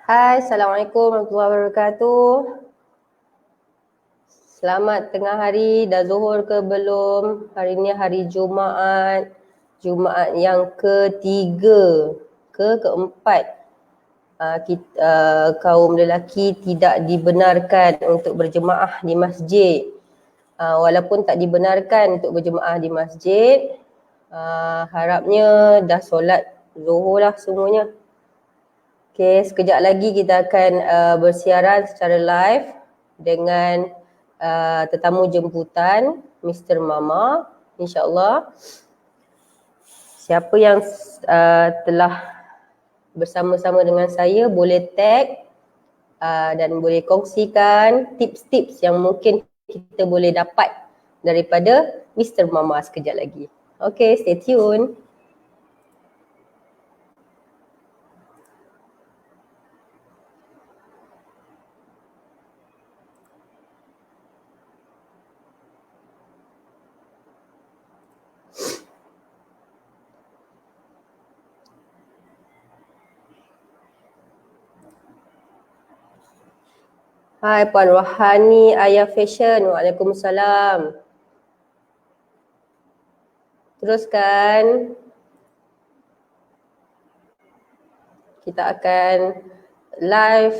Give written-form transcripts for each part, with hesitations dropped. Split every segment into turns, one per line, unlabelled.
Hai, Assalamualaikum warahmatullahi wabarakatuh. Selamat tengah hari, dah zuhur ke belum? Hari ni hari Jumaat. Jumaat yang ketiga, keempat. Kaum lelaki tidak dibenarkan untuk berjemaah di masjid. Walaupun tak dibenarkan untuk berjemaah di masjid, harapnya dah solat zuhur lah semuanya. Okay, sekejap lagi kita akan bersiaran secara live dengan tetamu jemputan Mr. Mama, insyaAllah. Siapa yang telah bersama-sama dengan saya boleh tag dan boleh kongsikan tips-tips yang mungkin kita boleh dapat daripada Mr. Mama sekejap lagi. Okay, stay tune. Hai Puan Rohani, Ayah Fashion. Waalaikumsalam. Teruskan. Kita akan live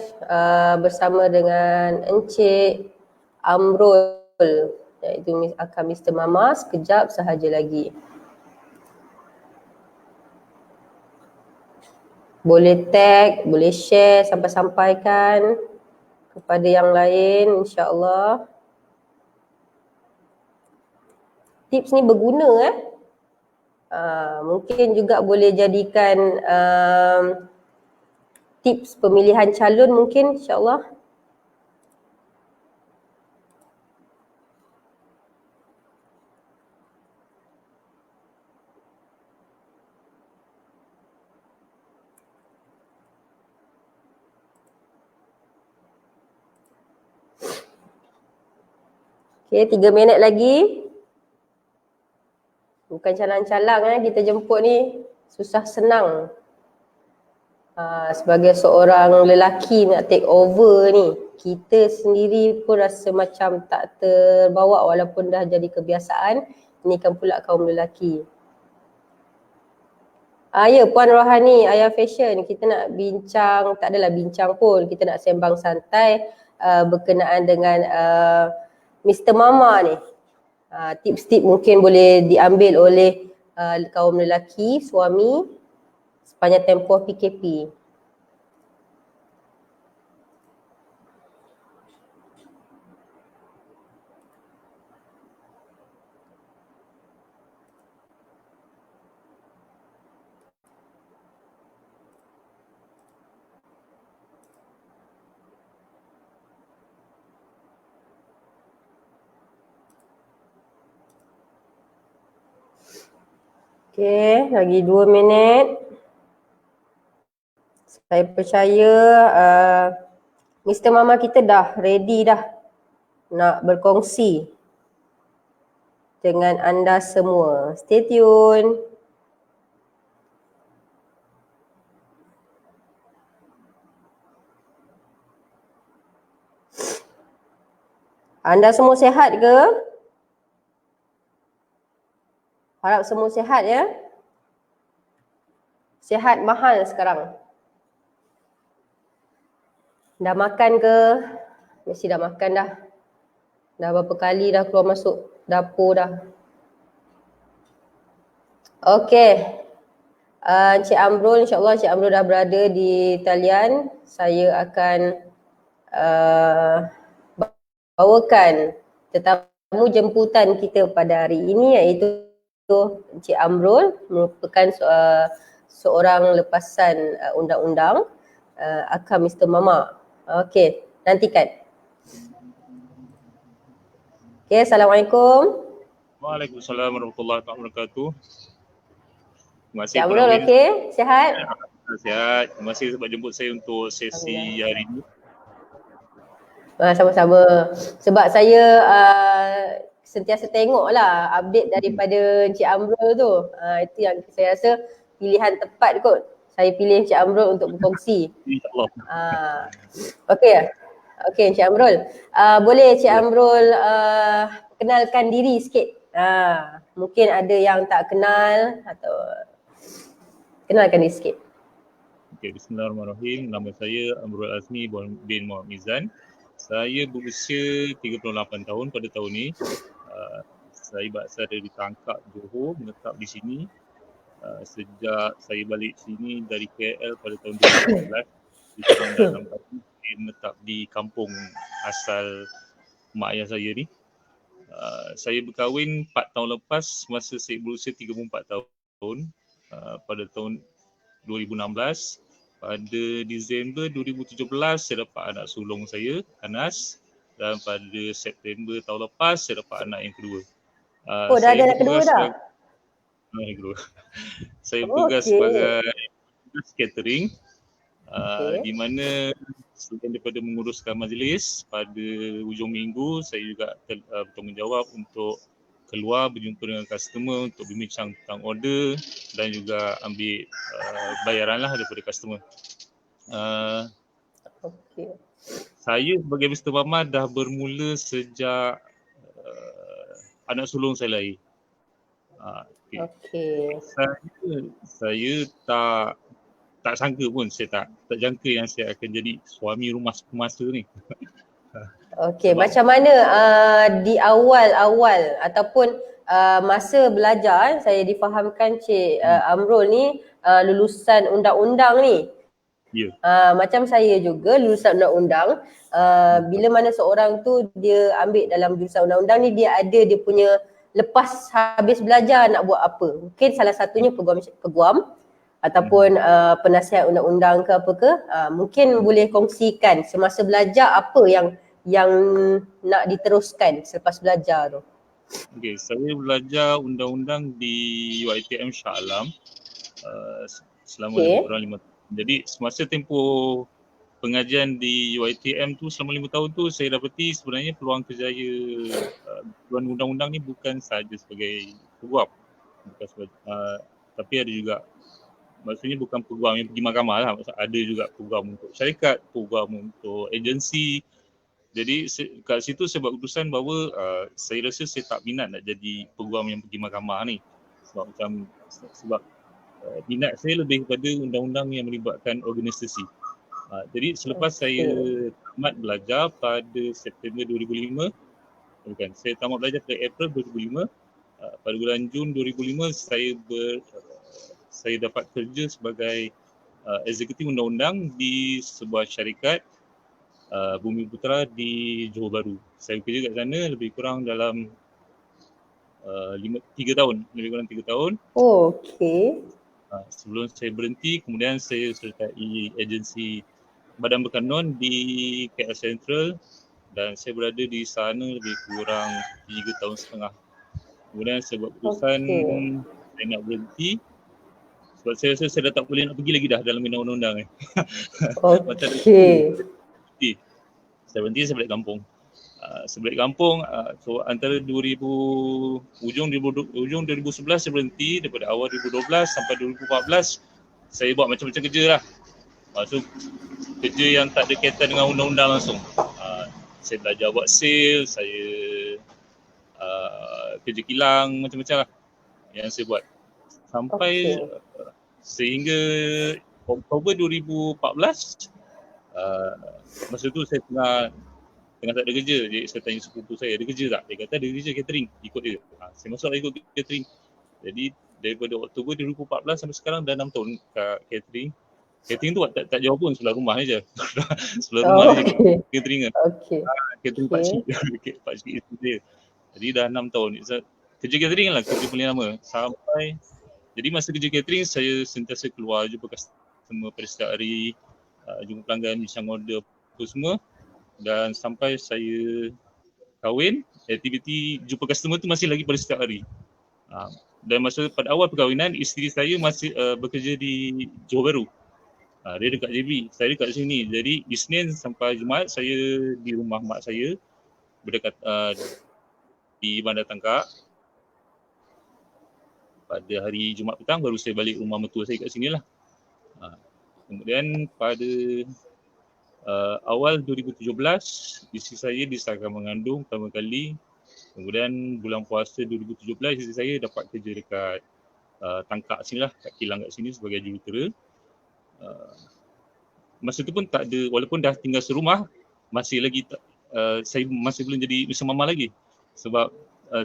bersama dengan Encik Amrul, iaitu akan Mr. Mama sekejap sahaja lagi. Boleh tag, boleh share, sampaikan kepada yang lain, insyaAllah. Tips ni berguna mungkin juga boleh jadikan tips pemilihan calon mungkin, insyaAllah. Okay, 3 minit lagi. Bukan calang-calang kita jemput ni, susah senang. Sebagai seorang lelaki nak take over ni, kita sendiri pun rasa macam tak terbawa walaupun dah jadi kebiasaan. Ini kan pula kaum lelaki. Ya, Puan Rohani, Ayah Fashion, kita nak bincang, tak adalah bincang pun, kita nak sembang santai berkenaan dengan Mr. Mama ni. Tips-tips mungkin boleh diambil oleh kaum lelaki, suami sepanjang tempoh PKP. Okay, lagi 2 minit. Saya percaya Mr. Mama kita dah ready dah nak berkongsi dengan anda semua. Stay tune. Anda semua sihat ke? Harap semua sihat ya. Sihat mahal sekarang. Dah makan ke? Mesti dah makan dah. Dah berapa kali dah keluar masuk dapur dah. Okey. Encik Amrul, insyaAllah Encik Amrul dah berada di talian. Saya akan bawakan tetamu jemputan kita pada hari ini, iaitu Encik Amrul, merupakan seorang lepasan undang-undang Akam Mr. Mama. Okey, nantikan. Okey, Assalamualaikum.
Waalaikumsalam warahmatullahi wabarakatuh. Terima kasih.
Encik Amrul, okey? Sihat?
Sihat. Terima kasih sebab jemput saya untuk sesi hari ini.
Sama-sama. Sebab saya sentiasa tengoklah update daripada Encik Amrul tu. Itu yang saya rasa pilihan tepat kot. Saya pilih Encik Amrul untuk berkongsi.
InsyaAllah.
Okey. Okey Encik Amrul. Boleh Encik
Ya.
Amrul kenalkan diri sikit. Mungkin ada yang tak kenal atau kenalkan diri sikit.
Okay, Bismillahirrahmanirrahim. Nama saya Amrul Azmi bin Muhammad Mizan. Saya berusia 38 tahun pada tahun ini. Saya berasal dari Tangkak, Johor, menetap di sini. Sejak saya balik sini dari KL pada tahun 2014, sekarang dah 6 tahun saya menetap di kampung asal mak ayah saya ni. Saya berkahwin 4 tahun lepas masa saya berusia 34 tahun, pada tahun 2016. Pada Disember 2017 saya dapat anak sulung saya, Anas, dan pada September tahun lepas saya dapat anak yang kedua.
Dah
Saya
ada anak kedua
bertugas
dah?
Saya bertugas sebagai catering, di mana selain daripada menguruskan majlis, pada hujung minggu saya juga bertanggungjawab untuk keluar berjumpa dengan customer untuk berbincang tentang order dan juga ambil bayaran lah daripada customer. Saya sebagai Mr. Mama dah bermula sejak anak sulung saya lahir. Saya tak sangka pun, saya tak jangka yang saya akan jadi suami rumah semasa ni.
Macam mana di awal-awal ataupun masa belajar, saya difahamkan Cik Amrul ni lulusan undang-undang ni.
Ya.
Macam saya juga lulusan undang-undang. Bila mana seorang tu dia ambil dalam jurusan undang-undang ni, dia ada dia punya lepas habis belajar nak buat apa. Mungkin salah satunya peguam ataupun penasihat undang-undang ke apa ke. Mungkin boleh kongsikan semasa belajar apa yang nak diteruskan selepas belajar tu.
Okey, saya belajar undang-undang di UiTM Shah Alam selama lebih kurang 5 tahun. Jadi semasa tempoh pengajian di UiTM tu selama 5 tahun tu, saya dapati sebenarnya peluang kerjaya undang-undang ni bukan sahaja sebagai peguam, bukan sebagai, tapi ada juga, maksudnya bukan peguam yang pergi mahkamah lah, ada juga peguam untuk syarikat, peguam untuk agensi. Jadi kat situ saya buat keputusan bahawa saya rasa saya tak minat nak jadi peguam yang pergi mahkamah ni, sebab minat saya lebih kepada undang-undang yang melibatkan organisasi. Jadi selepas saya tamat belajar pada September 2005, saya tamat belajar pada April 2005, pada bulan Jun 2005 saya dapat kerja sebagai eksekutif undang-undang di sebuah syarikat Bumi Putra di Johor Bahru. Saya bekerja kat sana lebih kurang dalam 3 tahun, lebih kurang 3 tahun. Sebelum saya berhenti, kemudian saya sertai agensi Badan Berkanun di KL Central dan saya berada di sana lebih kurang 3 tahun setengah. Kemudian saya buat keputusan saya nak berhenti sebab saya rasa saya dah tak boleh nak pergi lagi dah dalam bidang undang-undang ni. Macam saya berhenti, saya balik kampung. So antara ujung 2011 saya berhenti, daripada awal 2012 sampai 2014 saya buat macam-macam kerja lah. Maksud kerja yang tak ada kaitan dengan undang-undang langsung. Saya belajar buat sale, saya kerja kilang, macam-macam lah yang saya buat. Sampai sehingga Oktober 2014, masa tu saya tengah tak ada kerja. Jadi saya tanya sepupu saya, ada kerja tak? Dia kata ada kerja catering, ikut dia. Saya masuk ikut catering. Jadi daripada Oktober 2014 sampai sekarang dah 6 tahun kat catering. Catering tu tak jauh pun, sebelah rumah je. Sebelah rumah je catering kan. Catering pakcik. Pakcik isteri dia. Jadi dah 6 tahun. Kerja catering lah kerja paling lama. Jadi masa kerja catering saya sentiasa keluar jumpa customer pada setiap hari, jumpa pelanggan, bincang order apa semua. Dan sampai saya kahwin, aktiviti jumpa customer tu masih lagi pada setiap hari. Dan pada awal perkahwinan, isteri saya masih bekerja di Johor Bahru. Dia dekat JB, saya dekat sini. Jadi Isnin sampai Jumaat saya di rumah mak saya berdekat di Bandar Tangkak. Pada hari Jumaat petang baru saya balik rumah mertua saya kat sini lah. Kemudian pada awal 2017 isteri saya disahkan mengandung pertama kali. Kemudian bulan puasa 2017 isteri saya dapat kerja dekat Tangkak sini lah, kat kilang kat sini sebagai jurutera. Masa tu pun tak ada, walaupun dah tinggal serumah, masih lagi saya masih belum jadi Mr. Mama lagi. Sebab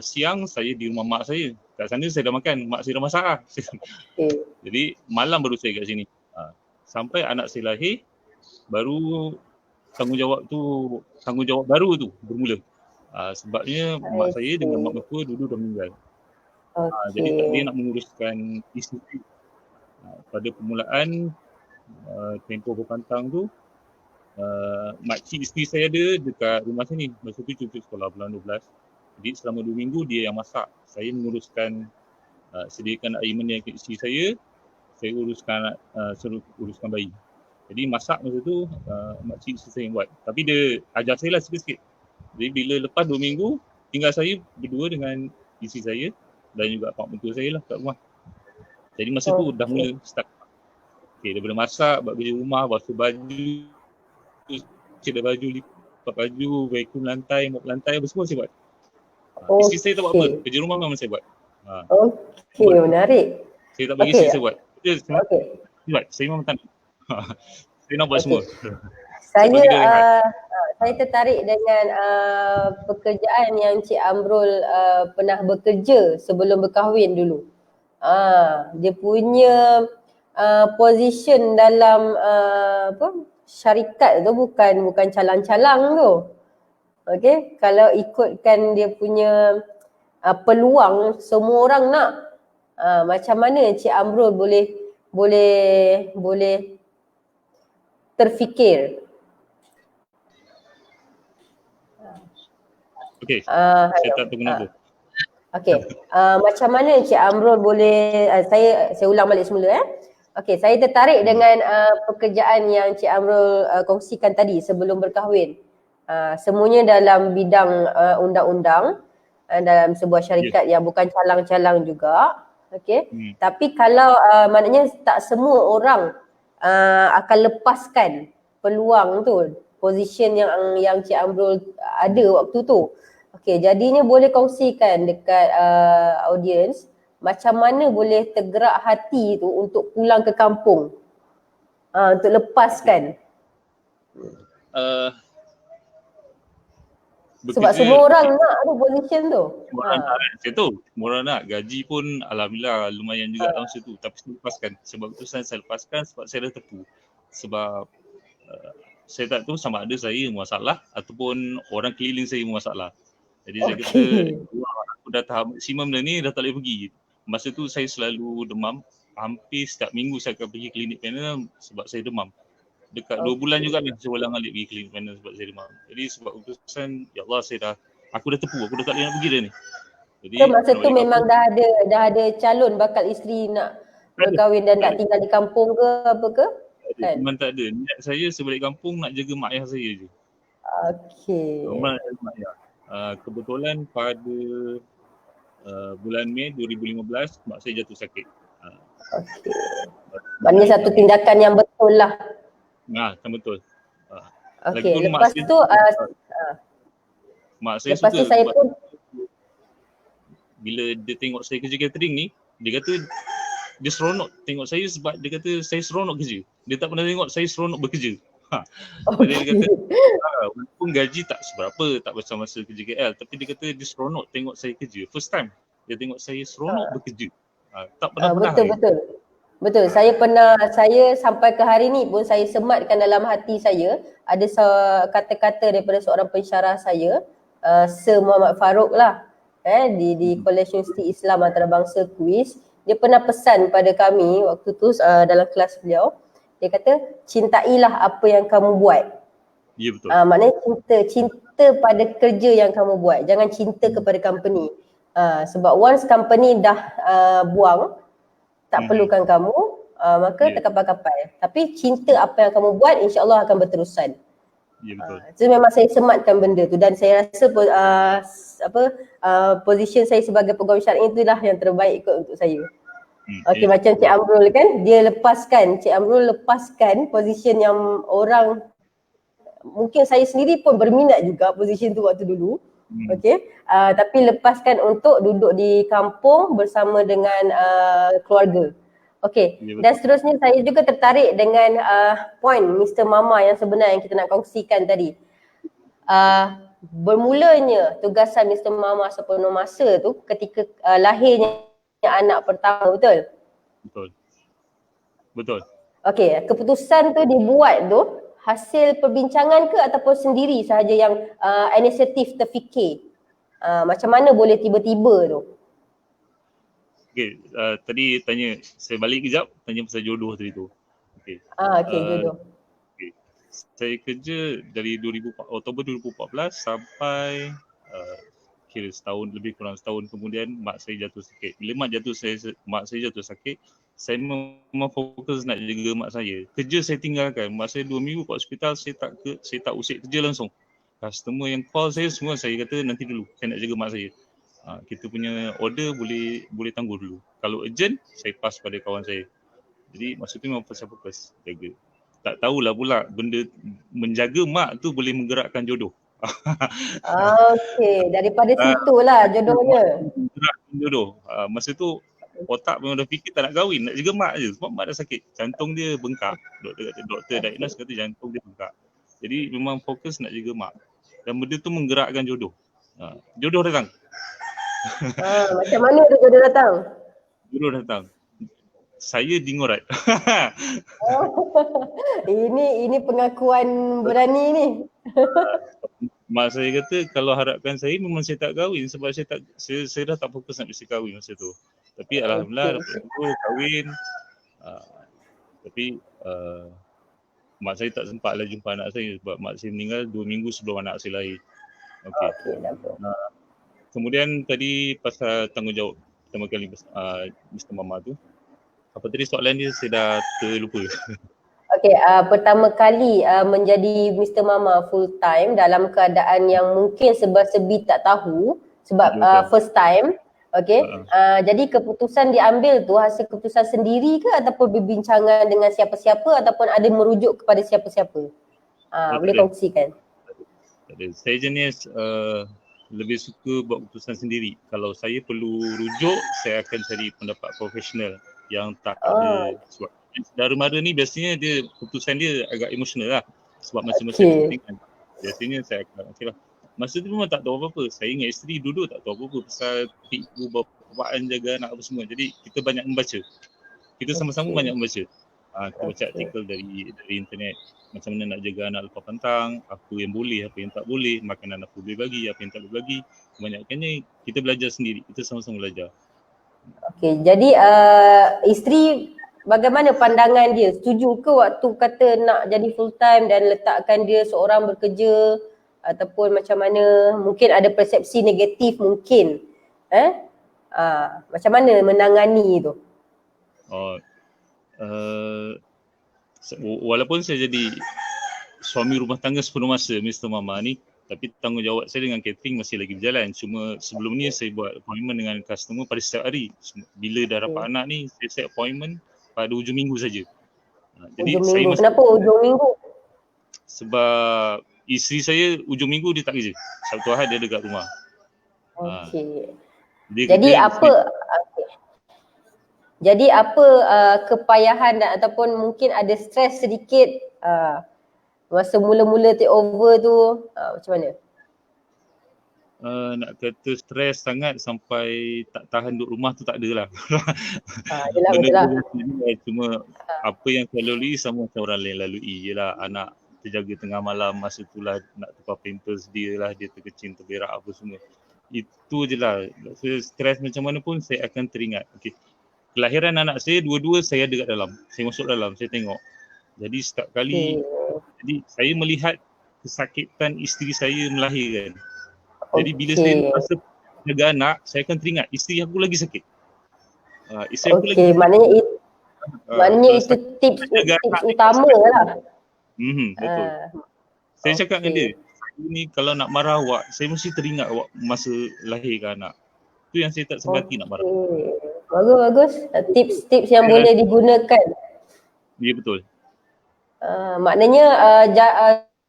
siang saya di rumah mak saya. Kat sana saya dah makan, mak saya dah masak lah. Jadi malam baru saya kat sini. Sampai anak saya lahir, baru tanggungjawab baru tu bermula. Sebabnya mak saya dengan mak mertua dulu dah meninggal. Jadi dia nak menguruskan isteri. Pada permulaan tempoh berpantang tu, makcik isteri saya ada dekat rumah sini. Masa tu cuti sekolah bulan 12. Jadi selama 2 minggu dia yang masak. Saya menguruskan, sediakan air mani ke isteri saya uruskan bayi. Jadi masak masa tu makcik isteri saya yang buat. Tapi dia ajar saya lah sikit-sikit. Jadi bila lepas 2 minggu, tinggal saya berdua dengan isteri saya dan juga pak mentua saya lah kat rumah. Jadi masa tu dah mula start. Daripada masak, buat kerja rumah, basuh baju, cuci baju, lipat baju, vacuum lantai, mop lantai, apa semua saya buat. Isteri saya tak buat apa, kerja rumah memang saya buat.
Menarik.
Saya tak bagi isteri saya buat. Saya memang tak nak. Saya nak buat semua.
Saya tertarik dengan pekerjaan yang Cik Amrul pernah bekerja sebelum berkahwin dulu. Dia punya position dalam syarikat tu bukan calang-calang tu. Okey, kalau ikutkan dia punya peluang, semua orang nak. Macam mana Cik Amrul boleh terfikir?
Okey, saya tak tahu kenapa.
Okey, macam mana Cik Amrul boleh, saya ulang balik semula. Okey, saya tertarik dengan pekerjaan yang Cik Amrul kongsikan tadi sebelum berkahwin. Semuanya dalam bidang undang-undang, dalam sebuah syarikat yang bukan calang-calang juga. Okey, tapi kalau maknanya tak semua orang akan lepaskan peluang tu, position yang Cik Amrul ada waktu tu. Okey, jadinya boleh kongsikan dekat audience macam mana boleh tergerak hati tu untuk pulang ke kampung, untuk lepaskan. Sebab semua orang nak ada position tu.
Semua orang nak, saya tahu. Semua orang nak. Gaji pun alhamdulillah lumayan juga tahun situ. Tapi saya lepaskan. Sebab itu saya lepaskan sebab saya dah tepu. Sebab saya tak tahu sama ada saya masalah ataupun orang keliling saya masalah. Jadi saya kata, aku dah tahap maksimum dah ni, dah tak boleh pergi. Masa tu saya selalu demam. Hampir setiap minggu saya akan pergi klinik panel sebab saya demam. Dekat 2 bulan juga ni saya ulang alik pergi klinik panel sebab saya demam. Jadi sebab keputusan, ya Allah aku dah tepu, aku dah tak boleh nak pergi dah ni. Jadi
masa tu memang dah ada calon bakal isteri nak berkahwin dan nak tinggal di kampung ke apa ke?
Memang tak ada. Niat saya sebalik kampung nak jaga mak ayah saya je.
Okey.
Memang nak jaga mak ayah. Kebetulan pada bulan Mei 2015 mak saya jatuh sakit.
Okey. Maknanya satu tindakan yang betul lah.
Kan betul.
Okey, lepas tu
mak saya
lepas tu saya pun
bila dia tengok saya kerja catering ni, dia kata dia seronok tengok saya sebab dia kata saya seronok kerja. Dia tak pernah tengok saya seronok bekerja. Jadi dia kata walaupun gaji tak seberapa, tak macam masa kerja KL, tapi dia kata dia seronok tengok saya kerja. First time dia tengok saya seronok bekerja. Tak pernah
Betul. Saya sampai ke hari ni pun saya sematkan dalam hati saya ada kata-kata daripada seorang pensyarah saya, Sir Muhammad Farouk lah, di College Universiti Islam Antarabangsa Kuis. Dia pernah pesan pada kami waktu tu dalam kelas beliau. Dia kata, cintailah apa yang kamu buat.
Ya betul.
Maknanya cinta pada kerja yang kamu buat. Jangan cinta kepada company. Sebab once company dah buang, tak perlukan kamu, maka terkapai-kapai. Tapi cinta apa yang kamu buat, insya-Allah akan berterusan.
Ya betul.
So memang saya sematkan benda tu dan saya rasa position saya sebagai pegawai syar'i itulah yang terbaik kot untuk saya. Okey, macam Cik Amrul kan, Cik Amrul lepaskan position yang orang, mungkin saya sendiri pun berminat juga position tu waktu dulu. Okey, tapi lepaskan untuk duduk di kampung bersama dengan keluarga. Okey, dan seterusnya saya juga tertarik dengan point Mr. Mama yang sebenar yang kita nak kongsikan tadi. Bermulanya tugasan Mr. Mama sepenuh masa tu ketika lahirnya anak pertama, betul?
Betul.
Okey, keputusan tu dibuat tu hasil perbincangan ke ataupun sendiri sahaja yang inisiatif terfikir? Macam mana boleh tiba-tiba tu?
Okey, tadi saya balik kejap, tanya pasal jodoh tadi tu. Okey.
Okey, jodoh.
Okay. Saya kerja dari Oktober 2014 sampai kira lebih kurang setahun kemudian mak saya jatuh sakit. Bila mak saya jatuh sakit, saya memang fokus nak jaga mak saya. Kerja saya tinggalkan. Mak saya 2 minggu kat hospital, saya tak usik kerja langsung. Customer yang call saya semua saya kata nanti dulu, saya nak jaga mak saya. Kita punya order boleh tangguh dulu. Kalau urgent, saya pass pada kawan saya. Jadi masa tu memang fokus jaga. Tak tahulah pula benda menjaga mak tu boleh menggerakkan jodoh.
Okey, daripada situlah jodohnya.
Menggerakkan jodoh. Masa tu otak memang dah fikir tak nak kahwin, nak jaga mak je sebab mak dah sakit. Jantung dia bengkak. Doktor diagnose kata jantung dia bengkak. Jadi memang fokus nak jaga mak. Dan benda tu menggerakkan jodoh. Jodoh datang.
Macam mana tu jodoh datang?
Jodoh datang. Saya dingorat.
Ini pengakuan berani ni.
Mak saya kata kalau harapkan saya memang saya tak kahwin sebab saya dah tak fokus nak mesti kahwin masa tu. Tapi alhamdulillah dapat jodoh, kahwin. Tapi mak saya tak sempatlah jumpa anak saya sebab mak saya meninggal 2 minggu sebelum anak saya lahir. Okey. Kemudian tadi pasal tanggungjawab pertama kali Mr. Mama tu. Apa tadi soalan dia saya dah terlupa.
Okey, pertama kali menjadi Mr. Mama full time dalam keadaan yang mungkin serba-serbi tak tahu sebab first time. Okey, jadi keputusan diambil tu hasil keputusan sendiri ke ataupun berbincangan dengan siapa-siapa ataupun ada merujuk kepada siapa-siapa? Boleh kongsikan?
Saya jenis lebih suka buat keputusan sendiri. Kalau saya perlu rujuk, saya akan cari pendapat profesional yang tak ada sebab saudara mara ni biasanya dia keputusan dia agak emosional lah sebab masing-masing kepentingan. Biasanya saya akan okeylah. Masa tu memang tak tahu apa-apa. Saya dengan isteri duduk tak tahu apa-apa pasal ibu bapaan jaga anak apa semua. Jadi kita banyak membaca. Kita sama-sama banyak membaca. Kita baca artikel dari internet macam mana nak jaga anak lepas pantang, apa yang boleh, apa yang tak boleh, makanan apa boleh bagi, apa yang tak boleh bagi. Kebanyakannya kita belajar sendiri, kita sama-sama belajar.
Okey, jadi isteri bagaimana pandangan dia? Setuju ke waktu kata nak jadi full time dan letakkan dia seorang bekerja ataupun macam mana? Mungkin ada persepsi negatif mungkin. Macam mana menangani tu?
Walaupun saya jadi suami rumah tangga sepenuh masa Mr. Mama ni, tapi tanggungjawab saya dengan catering masih lagi berjalan. Cuma sebelum ni saya buat appointment dengan customer pada setiap hari. Bila dah dapat anak ni, saya set appointment pada hujung minggu saja. Jadi
hujung minggu. Kenapa hujung minggu?
Sebab isteri saya hujung minggu dia tak kerja. Sabtu Ahad dia dekat rumah.
Okey. Jadi apa Jadi apa kepayahan dan ataupun mungkin ada stres sedikit masa mula-mula take over tu macam mana?
Nak kata stres sangat sampai tak tahan duduk rumah tu tak adalah.
Yelah, betul lah.
Cuma apa yang saya lalui sama macam orang lain lalui. Yelah anak terjaga tengah malam, masa itulah nak tukar pampers dia lah, dia terkecing, terberak apa semua. Itu je lah. Stres macam mana pun saya akan teringat. Okay. Kelahiran anak saya, dua-dua saya ada kat dalam. Saya masuk dalam, saya tengok. Jadi setiap kali, jadi saya melihat kesakitan isteri saya melahirkan. Jadi bila saya rasa jaga anak, saya akan teringat isteri aku lagi sakit. Isteri aku lagi
maknanya itu tips utama lah.
Betul. Saya cakap dengan dia, saya ni kalau nak marah awak, saya mesti teringat awak masa lahirkan anak. Itu yang saya tak sempati nak marah.
Bagus. Tips-tips yang boleh digunakan.
Ya betul.
Maknanya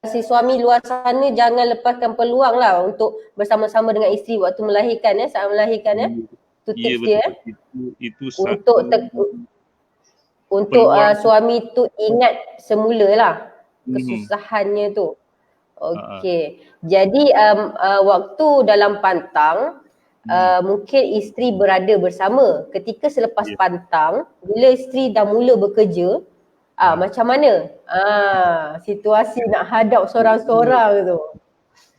si suami luar sana jangan lepaskan peluang lah untuk bersama-sama dengan isteri waktu melahirkan saat melahirkan Itu
Ya
tips dia
betul. Itu satu
untuk
peluang.
suami tu ingat semula lah kesusahannya tu. Okey. Jadi waktu dalam pantang mungkin isteri berada bersama. Ketika selepas pantang, bila isteri dah mula bekerja, macam mana situasi nak hadap seorang-seorang tu?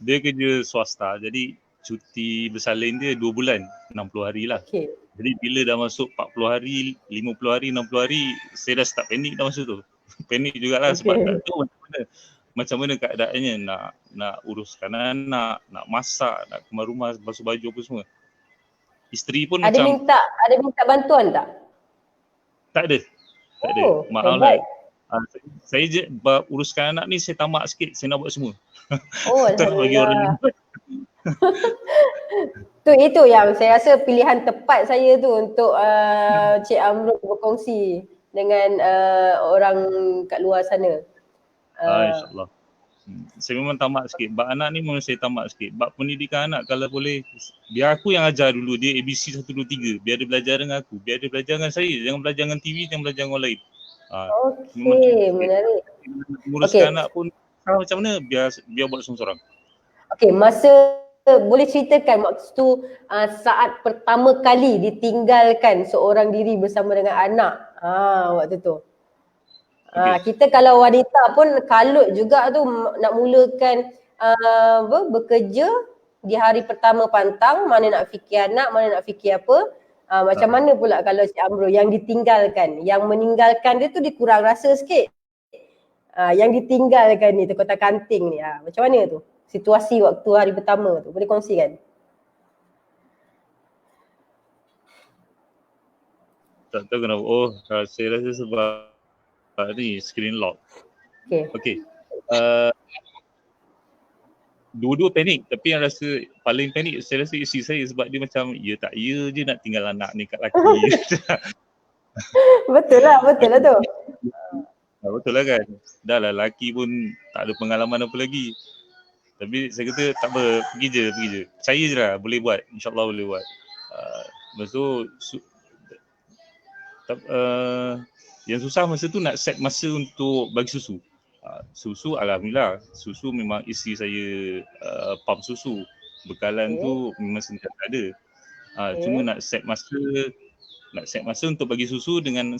Dia kerja swasta, jadi cuti bersalin dia 2 bulan, 60 hari lah.
Okay.
Jadi bila dah masuk 40 hari, 50 hari, 60 hari, saya dah start panik dah masa tu. Panik jugalah sebab tak tahu macam mana keadaannya, nak uruskan anak, nak masak, nak kemas rumah, basuh baju apa semua. Isteri pun
ada minta bantuan tak?
Tak ada. Maaf lah. Saya je uruskan anak ni saya tamak sikit, saya nak buat semua. Tak nak bagi orang lain.
Itu yang saya rasa pilihan tepat saya tu untuk Cik Amrul berkongsi dengan orang kat luar sana.
InsyaAllah. Saya memang tamak sikit. Bab anak ni memang saya tamak sikit. Bab pendidikan anak kalau boleh, biar aku yang ajar dulu dia ABC 1, 2, 3. Biar dia belajar dengan aku. Biar dia belajar dengan saya. Jangan belajar dengan TV, jangan belajar dengan orang lain.
Okey, menarik.
Menguruskan anak pun macam mana, biar buat seorang-seorang.
Okey, boleh ceritakan waktu saat pertama kali ditinggalkan seorang diri bersama dengan anak. Waktu tu. Kita kalau wanita pun kalut juga tu nak mulakan bekerja di hari pertama pantang, mana nak fikir anak, mana nak fikir apa. Macam mana pula kalau Cik Amrul yang ditinggalkan, yang meninggalkan dia tu dikurang rasa sikit. Yang ditinggalkan ni tu kotak kanting ni, macam mana tu? Situasi waktu hari pertama tu, boleh kongsikan?
Tak tahu kenapa. Saya rasa sebab ni screen lock. Okay. Dua-dua panik, tapi yang rasa paling panik saya rasa isteri saya sebab dia macam ya tak ya je nak tinggal anak ni kat laki.
Betul lah tu.
Betul lah kan. Dah lah laki pun tak ada pengalaman apa lagi. Tapi saya kata tak apa, pergi je. Percaya je lah, boleh buat. InsyaAllah boleh buat. Lepas tu yang susah masa tu nak set masa untuk bagi susu. Susu alhamdulillah, susu memang isteri saya pump susu. Bekalan tu memang sentiasa ada. Cuma nak set masa untuk bagi susu dengan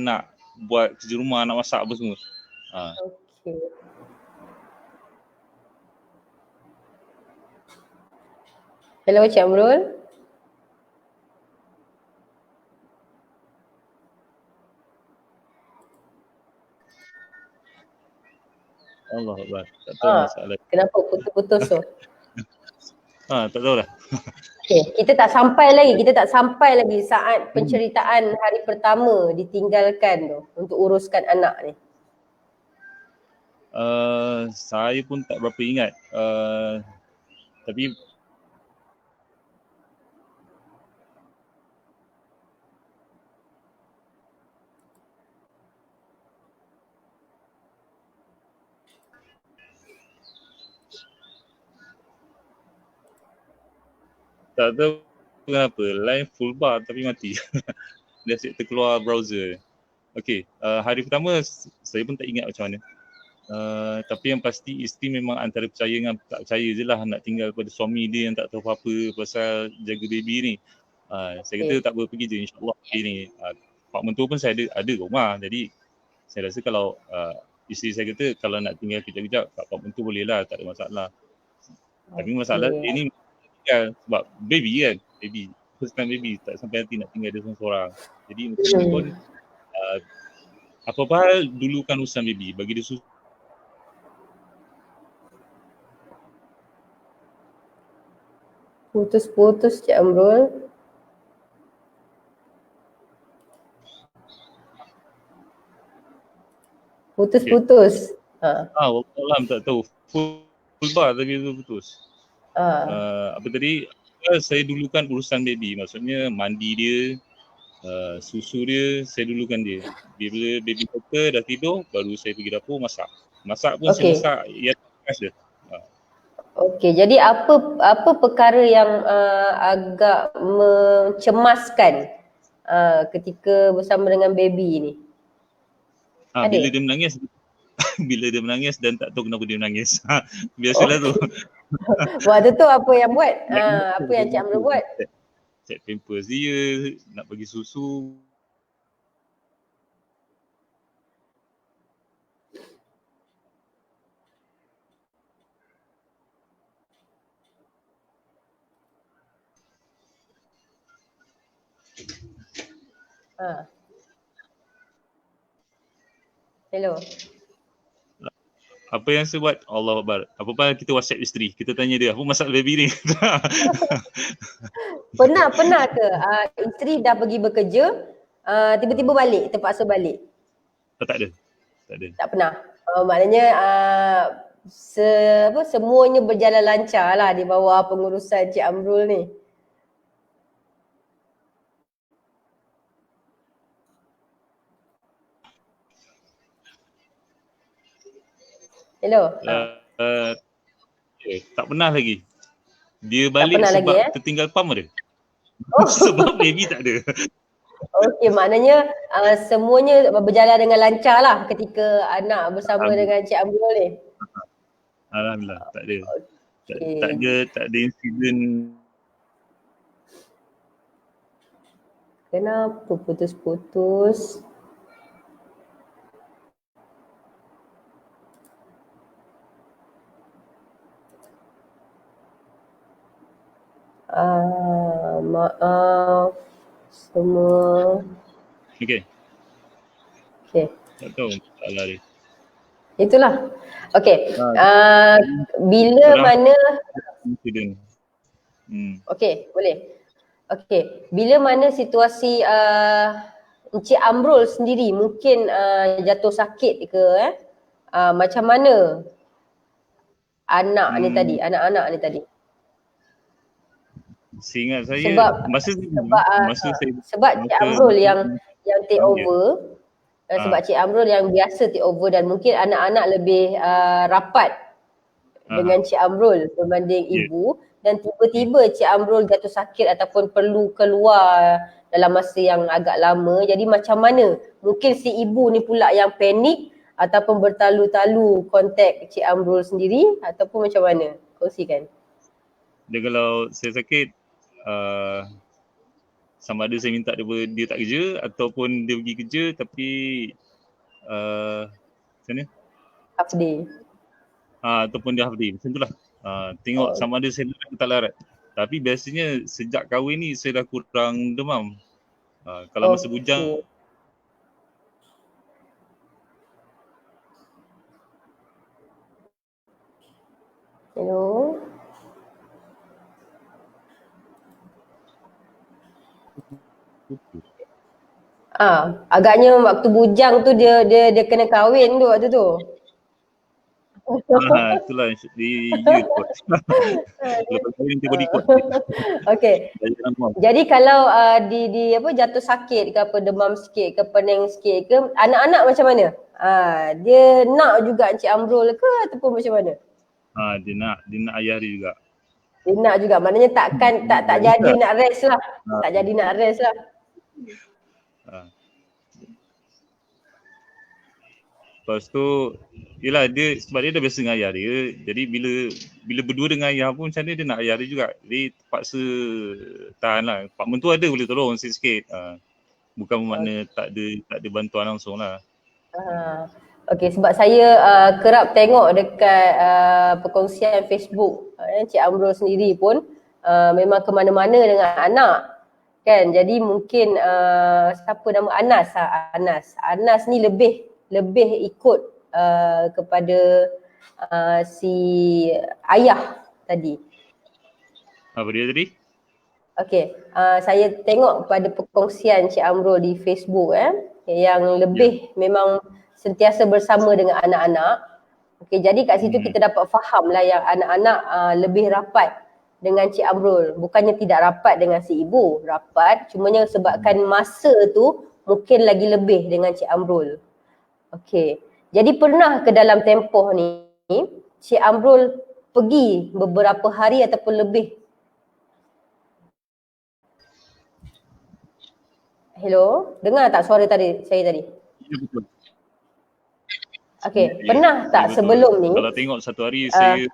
nak buat kerja rumah, nak masak apa semua.
Okey. Hello Cik Amrul.
Allah Akbar. Tak tahu masalah.
Kenapa putus-putus tu?
Tak tahu lah.
Okay, kita tak sampai lagi saat penceritaan hari pertama ditinggalkan tu untuk uruskan anak ni.
Saya pun tak berapa ingat. Tapi tak tahu kenapa line full bar tapi mati. Dia asyik terkeluar browser. Okey, hari pertama saya pun tak ingat macam mana. Tapi yang pasti isteri memang antara percaya dengan tak percaya je lah nak tinggal pada suami dia yang tak tahu apa-apa pasal jaga baby ni. Saya kata tak apa, pergi je insyaAllah pergi ni. Pak mentua pun saya ada rumah, jadi saya rasa kalau isteri saya kata kalau nak tinggal kejap-kejap kat pak mentua boleh lah, tak ada masalah. Tapi masalah dia ni sebab baby kan, first time baby, tak sampai nanti nak tinggal dia seorang-seorang. Jadi meskipun apa-apa hal dulukan urusan baby, bagi dia susu.
Putus-putus Cik Amrul. Putus-putus.
Wallahualam tak tahu. Full bar tapi tu putus. Apa tadi? Saya dulukan urusan baby, maksudnya mandi dia, susu dia saya dulukan dia. Bila baby daughter dah tidur, baru saya pergi dapur masak. Masak pun saya masak yang khas dia.
Okey, jadi apa perkara yang agak mencemaskan ketika bersama dengan baby ni? Ada?
Bila dia menangis bila dia menangis dan tak tahu kenapa dia menangis. Biasalah tu.
Waktu tu apa yang buat? Apa yang Cik Amrul buat?
Check pampers dia, nak bagi susu.
Hello.
Apa yang saya buat? Allah Akbar. Apa-apa kita WhatsApp isteri. Kita tanya dia, apa masalah baby ni?
Pernah ke isteri dah pergi bekerja, tiba-tiba balik, terpaksa balik?
Tak ada.
Tak pernah. Maknanya semuanya berjalan lancar lah di bawah pengurusan Cik Amrul ni. Hello.
Tak pernah lagi. Dia balik sebab lagi, tertinggal pam ada. Sebab baby tak ada.
Okey, maknanya semuanya berjalan dengan lancar lah ketika anak bersama dengan Cik Amrul ni.
Alhamdulillah, tak ada. Okay. Tak ada insiden.
Kenapa putus-putus? Maaf semua.
Okay. Tak tahu masalah dia.
Itulah. Okay. Bila mana
insiden.
Okay, boleh. Okay. Bila mana situasi Encik Amrul sendiri mungkin jatuh sakit ke macam mana anak-anak ni tadi?
Seingat saya
sebab Cik Amrul yang take over. Sebab Cik Amrul yang biasa take over dan mungkin anak-anak lebih rapat dengan Cik Amrul berbanding ibu, dan tiba-tiba Cik Amrul jatuh sakit ataupun perlu keluar dalam masa yang agak lama. Jadi macam mana? Mungkin si ibu ni pula yang panik ataupun bertalu-talu kontak Cik Amrul sendiri ataupun macam mana? Kongsikan.
Dia kalau saya sakit, sama ada saya minta dia tak kerja ataupun dia pergi kerja tapi macam mana?
Half day.
Ataupun dia half day, macam itulah. Tengok sama ada saya larat atau tak larat. Tapi biasanya sejak kahwin ni saya dah kurang demam. Kalau masa bujang.
Hello. Agaknya waktu bujang tu dia kena kahwin tu waktu tu.
Itulah dia kot. Lepas kahwin dia body code.
Okey. Jadi kalau di jatuh sakit ke apa, demam sikit ke, pening sikit ke, anak-anak macam mana? Dia nak juga Encik Amrul ke ataupun macam mana?
Dia nak ayah dia juga.
Dia nak juga. Maknanya tak jadi nak rest lah. Tak jadi nak rest lah.
Lepas tu, yelah sebab dia dah biasa dengan ayah dia. Jadi bila berdua dengan ayah pun macam mana dia nak ayah dia juga. Jadi terpaksa tahan lah. Pak mentua ada boleh tolong sikit-sikit. Bukan bermakna tak ada bantuan langsung lah.
Okey, sebab saya kerap tengok dekat perkongsian Facebook Cik Amrul sendiri pun memang ke mana-mana dengan anak kan. Jadi mungkin siapa nama Anas ni lebih ikut kepada si ayah tadi.
Apa dia tadi?
Okey, saya tengok pada perkongsian Cik Amrul di Facebook yang lebih memang sentiasa bersama dengan anak-anak. Okey, jadi kat situ kita dapat faham lah yang anak-anak lebih rapat dengan Cik Amrul. Bukannya tidak rapat dengan si ibu, rapat, cumanya sebabkan masa tu mungkin lagi lebih dengan Cik Amrul. Okey. Jadi pernah ke dalam tempoh ni Cik Amrul pergi beberapa hari ataupun lebih? Hello, dengar tak suara saya tadi?
Ya, betul.
Okey,
Ya,
pernah tak
betul.
sebelum ni?
Kalau tengok satu hari saya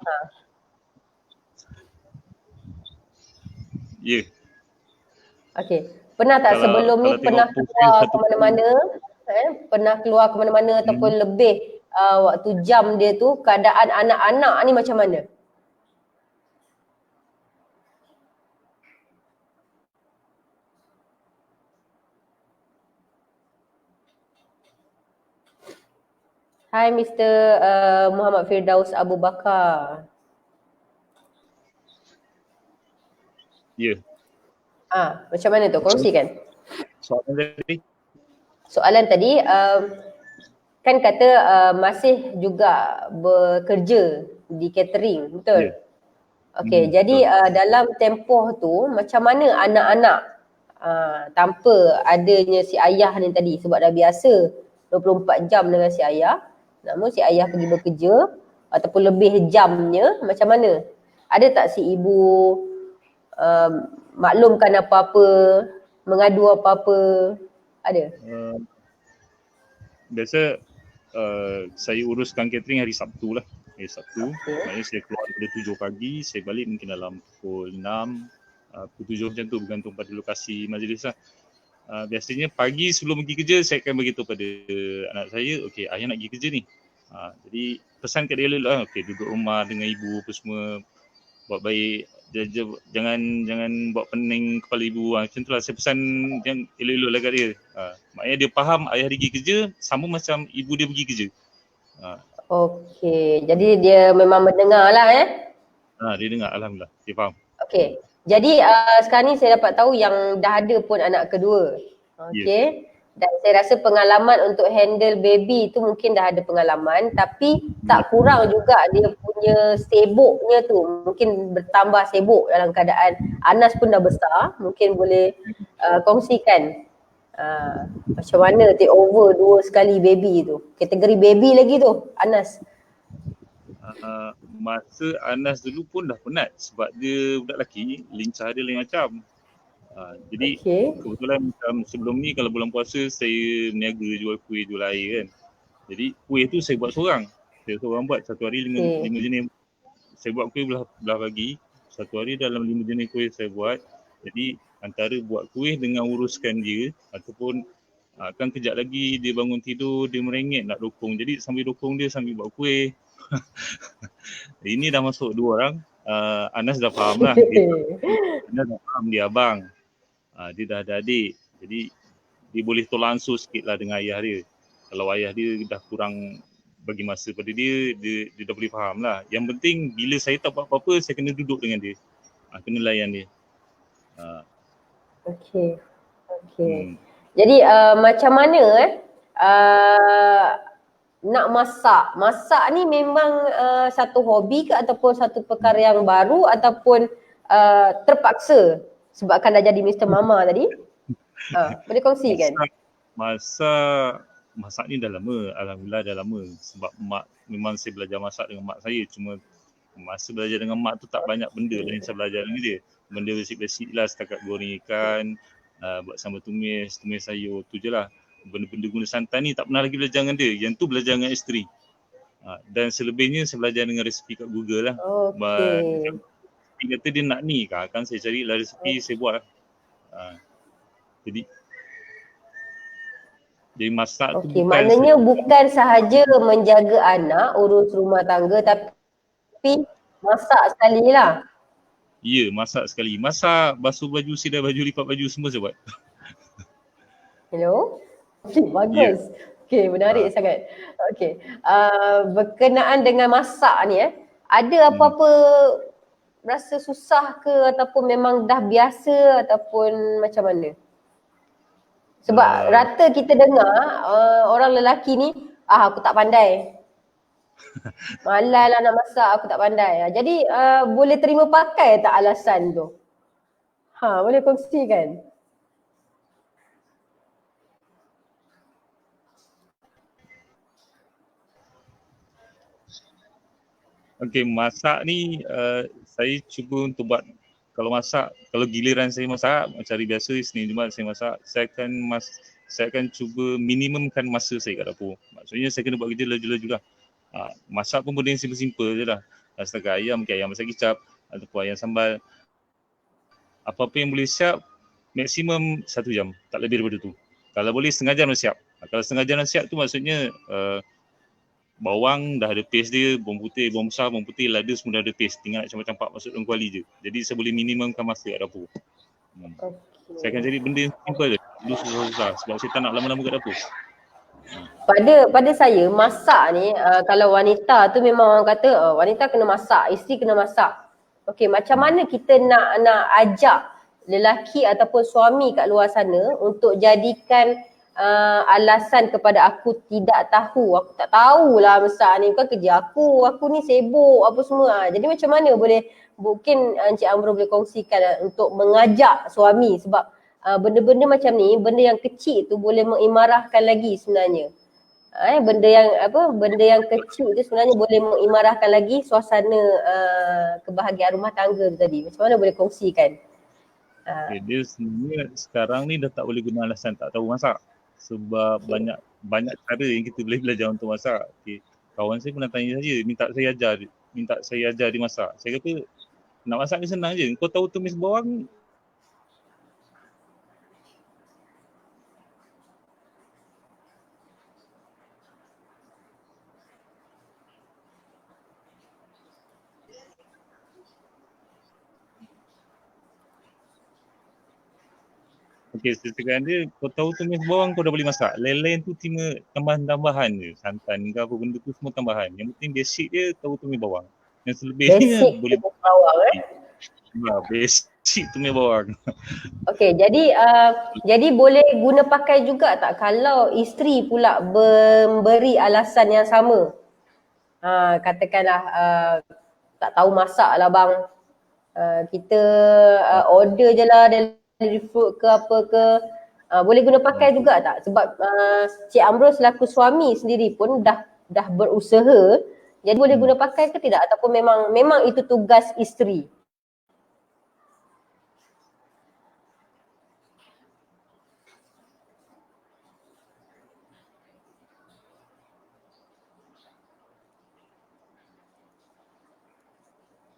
ya.
Okey, pernah tak sebelum ni pernah keluar ke mana-mana? Pernah keluar ke mana-mana ataupun lebih waktu jam dia tu, keadaan anak-anak ni macam mana? Hai Mr. Muhammad Firdaus Abu Bakar.
Ya.
Macam mana tu? Kongsikan.
Soalan tadi?
Soalan tadi, kan kata masih juga bekerja di catering, betul?
Ya.
Okey, jadi dalam tempoh tu macam mana anak-anak tanpa adanya si ayah ni tadi, sebab dah biasa 24 jam dengan si ayah, namun si ayah pergi bekerja ataupun lebih jamnya, macam mana? Ada tak si ibu maklumkan apa-apa, mengadu apa-apa? Ada?
Biasa saya uruskan catering hari Sabtu lah. Hari Sabtu, maknanya saya keluar daripada 7 pagi, saya balik mungkin dalam pukul 6, pukul 7 macam tu, bergantung pada lokasi majlis lah. Biasanya pagi sebelum pergi kerja, saya akan beritahu pada anak saya, okey, ayah nak pergi kerja ni. Jadi pesan kat dia dulu lah, okey, duduk rumah dengan ibu apa semua, buat baik, jangan buat pening kepala ibu. Macam tu lah saya pesan yang elok-elok lah kat dia. Maknanya dia faham ayah dia pergi kerja sama macam ibu dia pergi kerja.
Okey, jadi dia memang mendengar lah
Dia dengar, alhamdulillah, dia faham.
Okey, jadi sekarang ni saya dapat tahu yang dah ada pun anak kedua. Okey. Dan saya rasa pengalaman untuk handle baby tu mungkin dah ada pengalaman, tapi tak kurang juga dia punya sibuknya tu. Mungkin bertambah sibuk dalam keadaan Anas pun dah besar. Mungkin boleh kongsikan macam mana take over 2 sekali baby tu. Kategori baby lagi tu, Anas.
Masa Anas dulu pun dah penat sebab dia budak lelaki, lincah dia lain macam. Jadi kebetulan macam sebelum ni kalau bulan puasa saya berniaga jual kuih, jual air kan. Jadi kuih tu saya buat seorang. Saya seorang buat satu hari 5 jenis. Saya buat kuih belah pagi. Satu hari dalam 5 jenis kuih saya buat. Jadi antara buat kuih dengan uruskan dia ataupun kan kejap lagi dia bangun tidur, dia merengek nak dokong. Jadi sambil dokong dia sambil buat kuih. Ini dah masuk 2 orang. Anas dah faham lah. Anas dah faham dia abang. Dia dah ada adik. Jadi dia boleh tolak ansur sikit lah dengan ayah dia. Kalau ayah dia dah kurang bagi masa pada dia dah boleh faham lah. Yang penting bila saya tak buat apa-apa, saya kena duduk dengan dia. Kena layan dia.
Okey. Jadi macam mana nak masak? Masak ni memang satu hobi ke ataupun satu perkara yang baru ataupun terpaksa sebabkan dah jadi Mr. Mama tadi? Boleh kongsikan?
Masak ni dah lama, alhamdulillah dah lama. Sebab mak, memang saya belajar masak dengan mak saya. Cuma masa belajar dengan mak tu tak banyak benda yang saya belajar dengan dia. Benda basic-basic lah, setakat goreng ikan, buat sambal tumis sayur, tu je lah. Benda-benda guna santan ni tak pernah lagi belajar dengan dia. Yang tu belajar dengan isteri. Dan selebihnya saya belajar dengan resepi kat Google lah.
Okey.
Dia kata dia nak ni, kan saya carilah resepi, saya buat lah. Jadi masak tu
maknanya bukan sahaja menjaga anak, urus rumah tangga, tapi masak sekali lah.
Ya, masak sekali. Masak, basuh baju, sidai baju, lipat baju, semua saya buat.
Hello? Okey, bagus. Okey, menarik sangat. Okey, berkenaan dengan masak ni ada apa-apa rasa susah ke ataupun memang dah biasa ataupun macam mana? Sebab rata kita dengar orang lelaki ni, aku tak pandai. Malas lah nak masak, aku tak pandai. Jadi boleh terima pakai tak alasan tu? Boleh kongsikan?
Okay, masak ni saya cuba untuk buat, kalau masak, kalau giliran saya masak, macam hari biasa Isnin Jumaat saya masak, saya akan cuba minimumkan masa saya kat dapur. Maksudnya saya kena buat kerja laju-laju lah. Masak pun benda yang simple-simple je lah. Setakat ayam, ayam masak kicap ataupun ayam sambal. Apa-apa yang boleh siap, maksimum 1 jam, tak lebih daripada tu. Kalau boleh setengah jam dah siap. Kalau setengah jam dah siap tu maksudnya bawang dah ada paste dia, bawang putih, bawang besar, bawang putih, lada semua dah ada paste. Tinggal nak campak-campak masuk dalam kuali je. Jadi saya boleh minimumkan masa kat dapur.
Okay.
Saya akan cari benda yang simple je. Dulu susah-susah sebab saya tak nak lama-lama kat dapur.
Pada saya masak ni kalau wanita tu memang orang kata wanita kena masak, isteri kena masak. Okey, macam mana kita nak ajak lelaki ataupun suami kat luar sana untuk jadikan alasan kepada aku tidak tahu, aku tak tahulah masak ni, bukan kerja aku ni sibuk apa semua. Jadi macam mana boleh, mungkin Encik Amro boleh kongsikan untuk mengajak suami, sebab benda-benda macam ni, benda yang kecil tu boleh mengimarahkan lagi sebenarnya. Benda yang kecil tu sebenarnya boleh mengimarahkan lagi suasana kebahagiaan rumah tangga tu tadi. Macam mana boleh kongsikan?
Okay, dia sebenarnya sekarang ni dah tak boleh guna alasan tak tahu masak. Sebab banyak cara yang kita boleh belajar untuk masak. Okay. Kawan saya pernah tanya saya, minta saya ajar dia masak. Saya kata, nak masak ni senang je. Kau tahu tumis bawang, okey, saya cakap dia, kau tahu tumis bawang kau dah boleh masak. Lain-lain tu cuma tambahan-tambahan je. Santan ke apa benda tu semua tambahan. Yang penting basic dia tahu tumis bawang. Yang selebihnya
Basic
boleh
tumis bawang
basic tumis bawang.
Okey, jadi boleh guna pakai juga tak kalau isteri pula memberi alasan yang sama? Katakanlah tak tahu masak lah bang. Kita order je lah delivery food ke apa ke. Boleh guna pakai juga tak? Sebab Cik Amro selaku suami sendiri pun dah berusaha. Jadi boleh guna pakai ke tidak? Ataupun memang itu tugas isteri?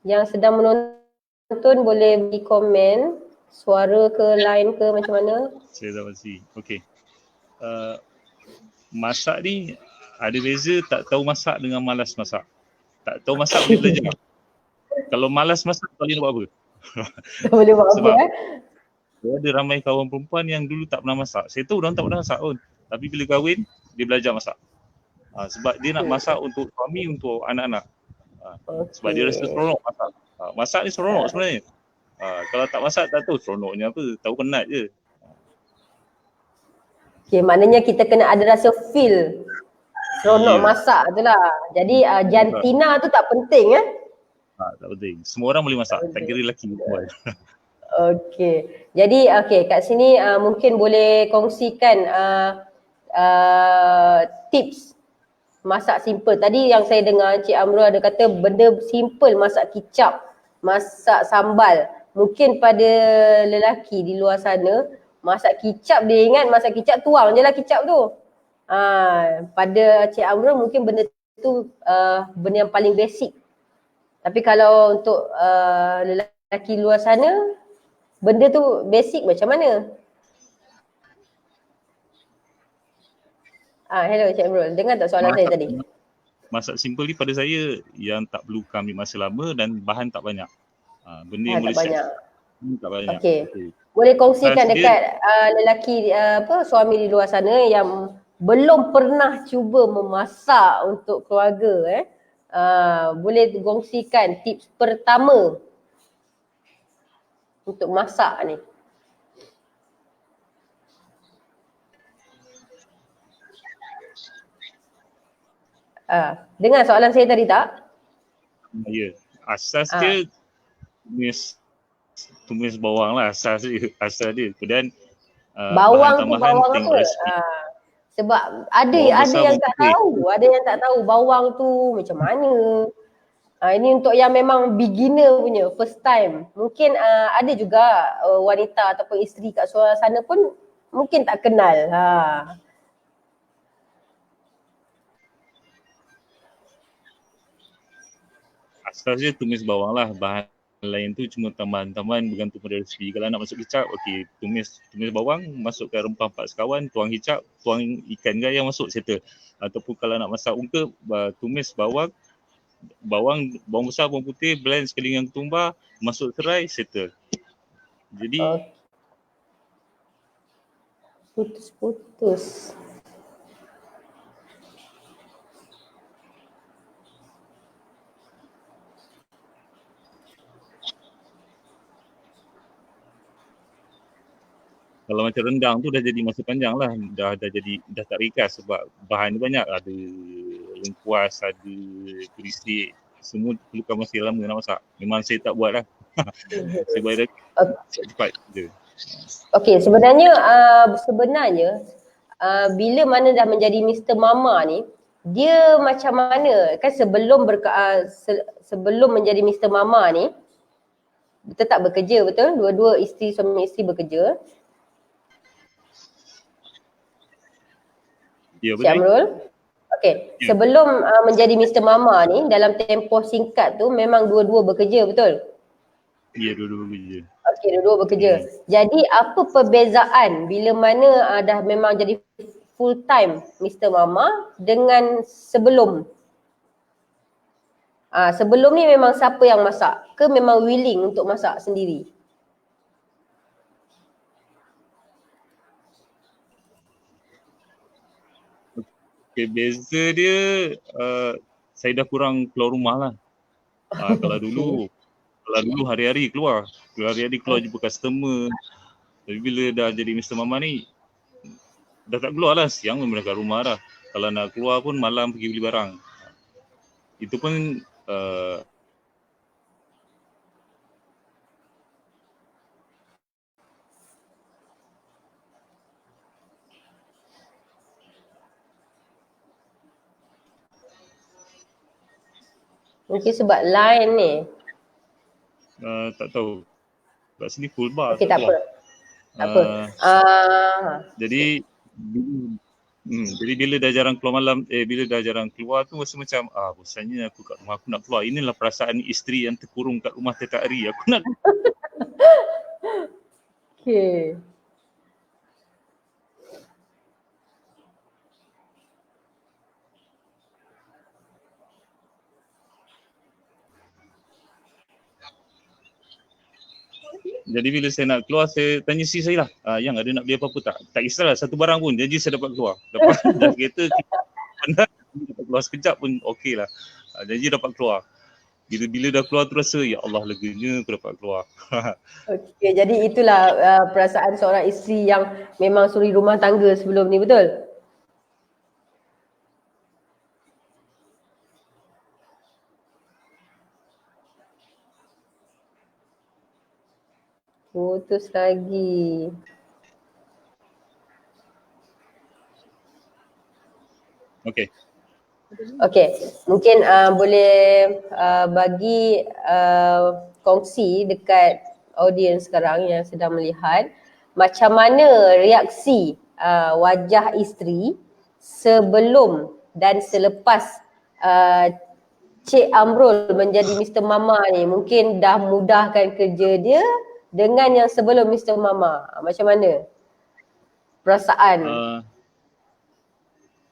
Yang sedang menonton boleh beri komen, suara ke, line ke, macam mana?
Saya dah pasti. Okey. Masak ni ada beza tak tahu masak dengan malas masak. Tak tahu masak boleh belajar. Kalau malas masak tak boleh nak buat apa.
Tak boleh buat apa
Sebab ada ramai kawan perempuan yang dulu tak pernah masak. Saya tahu orang tak pernah masak pun. Tapi bila kahwin, dia belajar masak. Sebab dia nak masak untuk suami, untuk anak-anak. Sebab dia rasa seronok masak. Masak ni seronok sebenarnya. Kalau tak masak tak tahu seronoknya apa. Tahu penat je.
Okay, maknanya kita kena ada rasa feel seronok masak tu lah. Jadi jantina tu tak penting
tak penting. Semua orang boleh masak. Tak kira lelaki perempuan.
Okey. Jadi kat sini mungkin boleh kongsikan tips masak simple. Tadi yang saya dengar Cik Amro ada kata benda simple, masak kicap, masak sambal. Mungkin pada lelaki di luar sana, masak kicap dia ingat masak kicap tuang je lah kicap tu. Pada Cik Amro mungkin benda tu benda yang paling basic. Tapi kalau untuk lelaki luar sana, benda tu basic macam mana? Hello Cik Amrul, dengar tak soalan saya tadi?
Masak simple ni pada saya yang tak perlu ambil masa lama dan bahan tak banyak. Benda yang boleh
banyak.
Tak banyak.
Okey. Boleh kongsikan dekat lelaki suami di luar sana yang belum pernah cuba memasak untuk keluarga boleh kongsikan tips pertama untuk masak ni. Dengar soalan saya tadi tak?
Ya, asas
Ah.
dia tumis bawang lah asas dia. Kemudian bahan
Bawang tu
tambahan
bawang
tengok
apa?
resipi.
Sebab ada
Bawang
ada
besar,
yang
bawang
tak
putih.
tahu, ada yang tak tahu bawang tu macam mana. Ini untuk yang memang beginner punya, first time. Mungkin ada juga wanita ataupun isteri kat sana pun mungkin tak kenal.
Asas dia tumis bawang lah. Bahan lain tu cuma tambahan-tambahan bergantung pada resipi. Kalau nak masuk kicap, okey, tumis bawang, masukkan rempah 4 sekawan, tuang kicap, tuang ikan gaya masuk, settle. Ataupun kalau nak masak ungkep, tumis bawang besar, bawang putih, blend sekali dengan ketumbar, masuk serai, settle. Jadi
Putus-putus.
kalau macam rendang tu dah jadi masa panjang lah, dah tak ringkas sebab bahan dia banyak, ada lengkuas, ada perisik, semua perlukan masa lama nak masak. Memang saya tak buat lah. Saya buat dah cepat je.
Okey, sebenarnya bila mana dah menjadi Mr. Mama ni, dia macam mana? Kan sebelum menjadi Mr. Mama ni, tetap bekerja, betul? Dua-dua suami isteri bekerja.
Ya,
Cik
betul.
Amrul? Okey,
Ya.
sebelum menjadi Mr. Mama ni, dalam tempoh singkat tu memang dua-dua bekerja, betul?
Ya, dua-dua bekerja.
Okey, dua-dua bekerja. Jadi apa perbezaan bila mana dah memang jadi full time Mr. Mama dengan sebelum? Sebelum ni memang siapa yang masak? Ke memang willing untuk masak sendiri?
Okay, beza dia saya dah kurang keluar rumah lah. Kalau dulu hari-hari keluar jumpa customer. Tapi bila dah jadi Mr. Mama ni, dah tak keluar lah, siang memang dah kat rumah dah. Kalau nak keluar pun malam pergi beli barang. Itu pun
Mungkin sebab line ni.
tak tahu. Kat sini full bar.
Okey, tak apa. Tak apa.
Jadi bila dah jarang keluar malam, bila dah jarang keluar tu rasa macam bosannya aku kat rumah, aku nak keluar. Inilah perasaan isteri yang terkurung kat rumah setiap hari. Aku nak
Okey.
Jadi bila saya nak keluar, saya tanya isteri saya lah, yang ada nak beli apa-apa tak? Tak kisahlah satu barang pun, janji saya dapat keluar. Lepas dah kereta, dapat keluar sekejap pun okey lah. Janji dapat keluar. Bila dah keluar tu rasa, ya Allah leganya aku dapat keluar.
Okey, jadi itulah perasaan seorang isteri yang memang suri rumah tangga sebelum ni, betul? Putus lagi.
Okey.
Okey, mungkin boleh bagi kongsi dekat audiens sekarang yang sedang melihat macam mana reaksi wajah isteri sebelum dan selepas Cik Amrul menjadi Mr. Mama ni. Mungkin dah mudahkan kerja dia dengan yang sebelum Mr. Mama. Macam mana perasaan?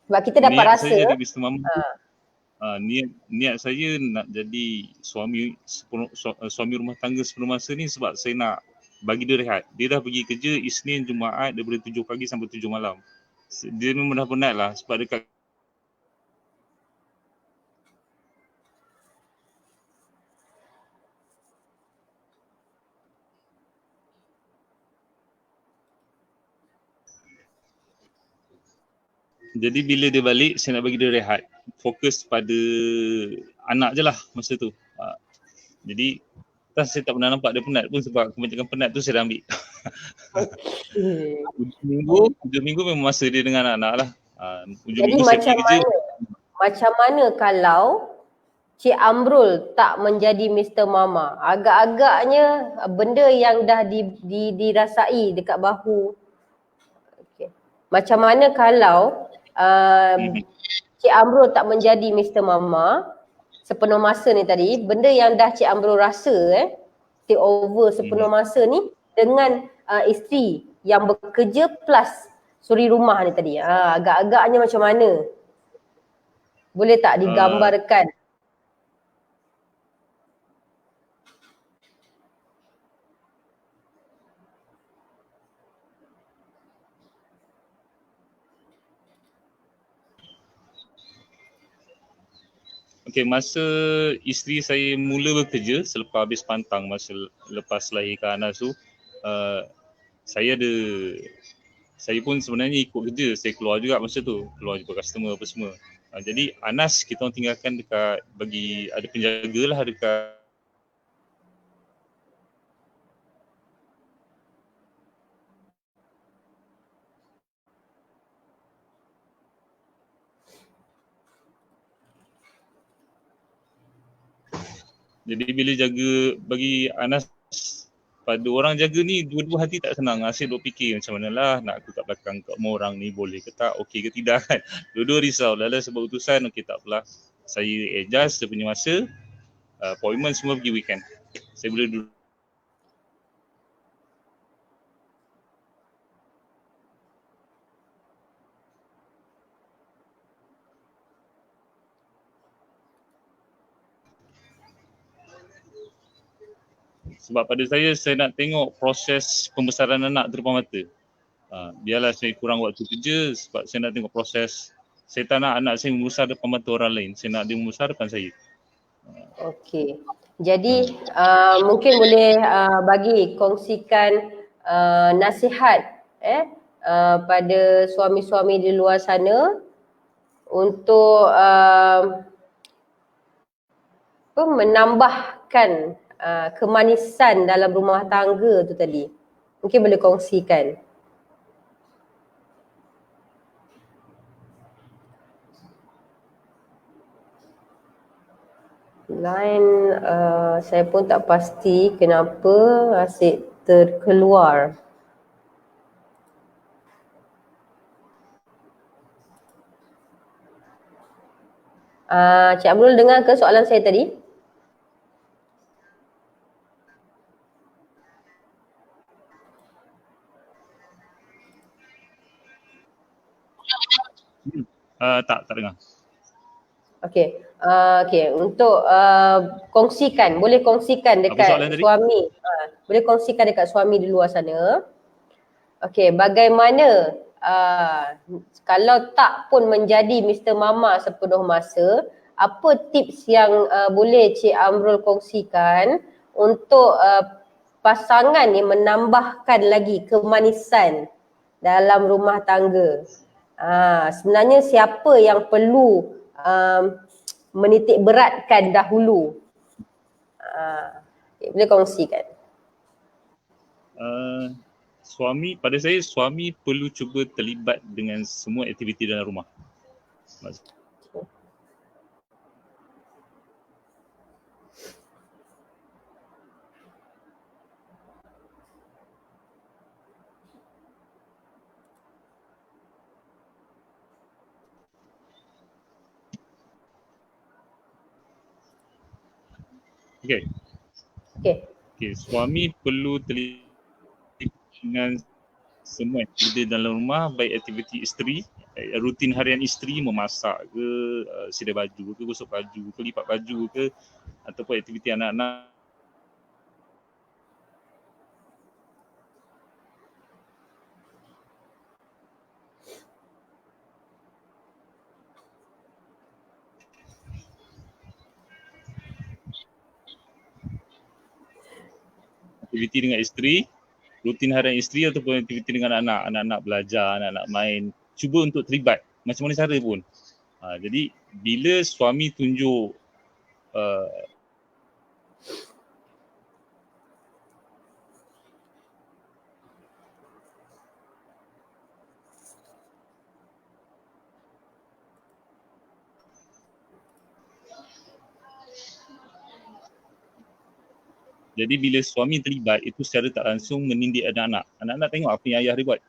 Sebab kita dapat rasa
Niat saya jadi Mr. Mama niat saya nak jadi suami rumah tangga sebelum masa ni sebab saya nak bagi dia rehat. Dia dah pergi kerja Isnin, Jumaat daripada 7 pagi sampai 7 malam. Dia memang dah penat lah sebab dekat Jadi bila dia balik, saya nak bagi dia rehat. fokus pada anak je lah masa tu. Jadi saya tak pernah nampak dia penat pun sebab kebanyakan penat tu saya dah ambil. Hujung minggu memang masa dia dengan anak-anak lah. Hujung
Jadi
minggu saya pergi kerja.
macam mana kalau Cik Amrul tak menjadi Mr. Mama? Agak-agaknya benda yang dah dirasai dekat bahu. Okay. Macam mana kalau Cik Amrul tak menjadi Mr. Mama sepenuh masa ni tadi, benda yang dah Cik Amrul rasa take over sepenuh masa ni dengan isteri yang bekerja plus suri rumah ni tadi. Agak-agaknya macam mana? Boleh tak digambarkan?
Okay, masa isteri saya mula bekerja selepas habis pantang masa lepas lahirkan Anas tu, saya pun sebenarnya ikut kerja, saya keluar juga masa tu, keluar jumpa customer apa semua. Jadi Anas kita orang tinggalkan dekat, bagi ada penjaga lah dekat jadi bila jaga bagi Anas pada orang jaga ni dua-dua hati tak senang. Asyik duk fikir macam manalah nak aku kat belakang kat rumah orang ni boleh ke tak, okey ke tidak kan. Dua-dua risau. Lala sebab utusan okey tak apalah. Saya adjust dia punya masa, appointment semua pergi weekend. Saya boleh duduk. Sebab pada saya nak tengok proses pembesaran anak depan mata. Biarlah saya kurang waktu kerja sebab saya nak tengok proses. Saya tak nak anak saya membesar depan mata orang lain. Saya nak dia membesar depan saya.
Okey. Jadi mungkin boleh bagi kongsikan nasihat pada suami-suami di luar sana untuk menambahkan kemanisan dalam rumah tangga tu tadi. Mungkin boleh kongsikan. Line saya pun tak pasti kenapa asyik terkeluar. Cik Amrul dengar ke soalan saya tadi?
Tak dengar.
Okey. Untuk kongsikan, boleh kongsikan dekat suami. Boleh kongsikan dekat suami di luar sana. Okey, bagaimana kalau tak pun menjadi Mr. Mama sepenuh masa, apa tips yang boleh Cik Amrul kongsikan untuk pasangan ni menambahkan lagi kemanisan dalam rumah tangga? Sebenarnya siapa yang perlu menitik beratkan dahulu? Boleh kongsikan.
Suami, pada saya suami perlu cuba terlibat dengan semua aktiviti dalam rumah. Okey, suami perlu terlibat dengan semua aktiviti dalam rumah, baik aktiviti isteri, rutin harian isteri, memasak ke, sedia baju ke, gosok baju ke, lipat baju ke, ataupun aktiviti anak-anak. Aktiviti dengan isteri, rutin harian isteri ataupun aktiviti dengan anak-anak belajar, anak-anak main, cuba untuk terlibat macam mana cara pun. Jadi bila suami tunjuk jadi bila suami terlibat, itu secara tak langsung menindik anak-anak. Anak-anak tengok apa yang ayah dia buat.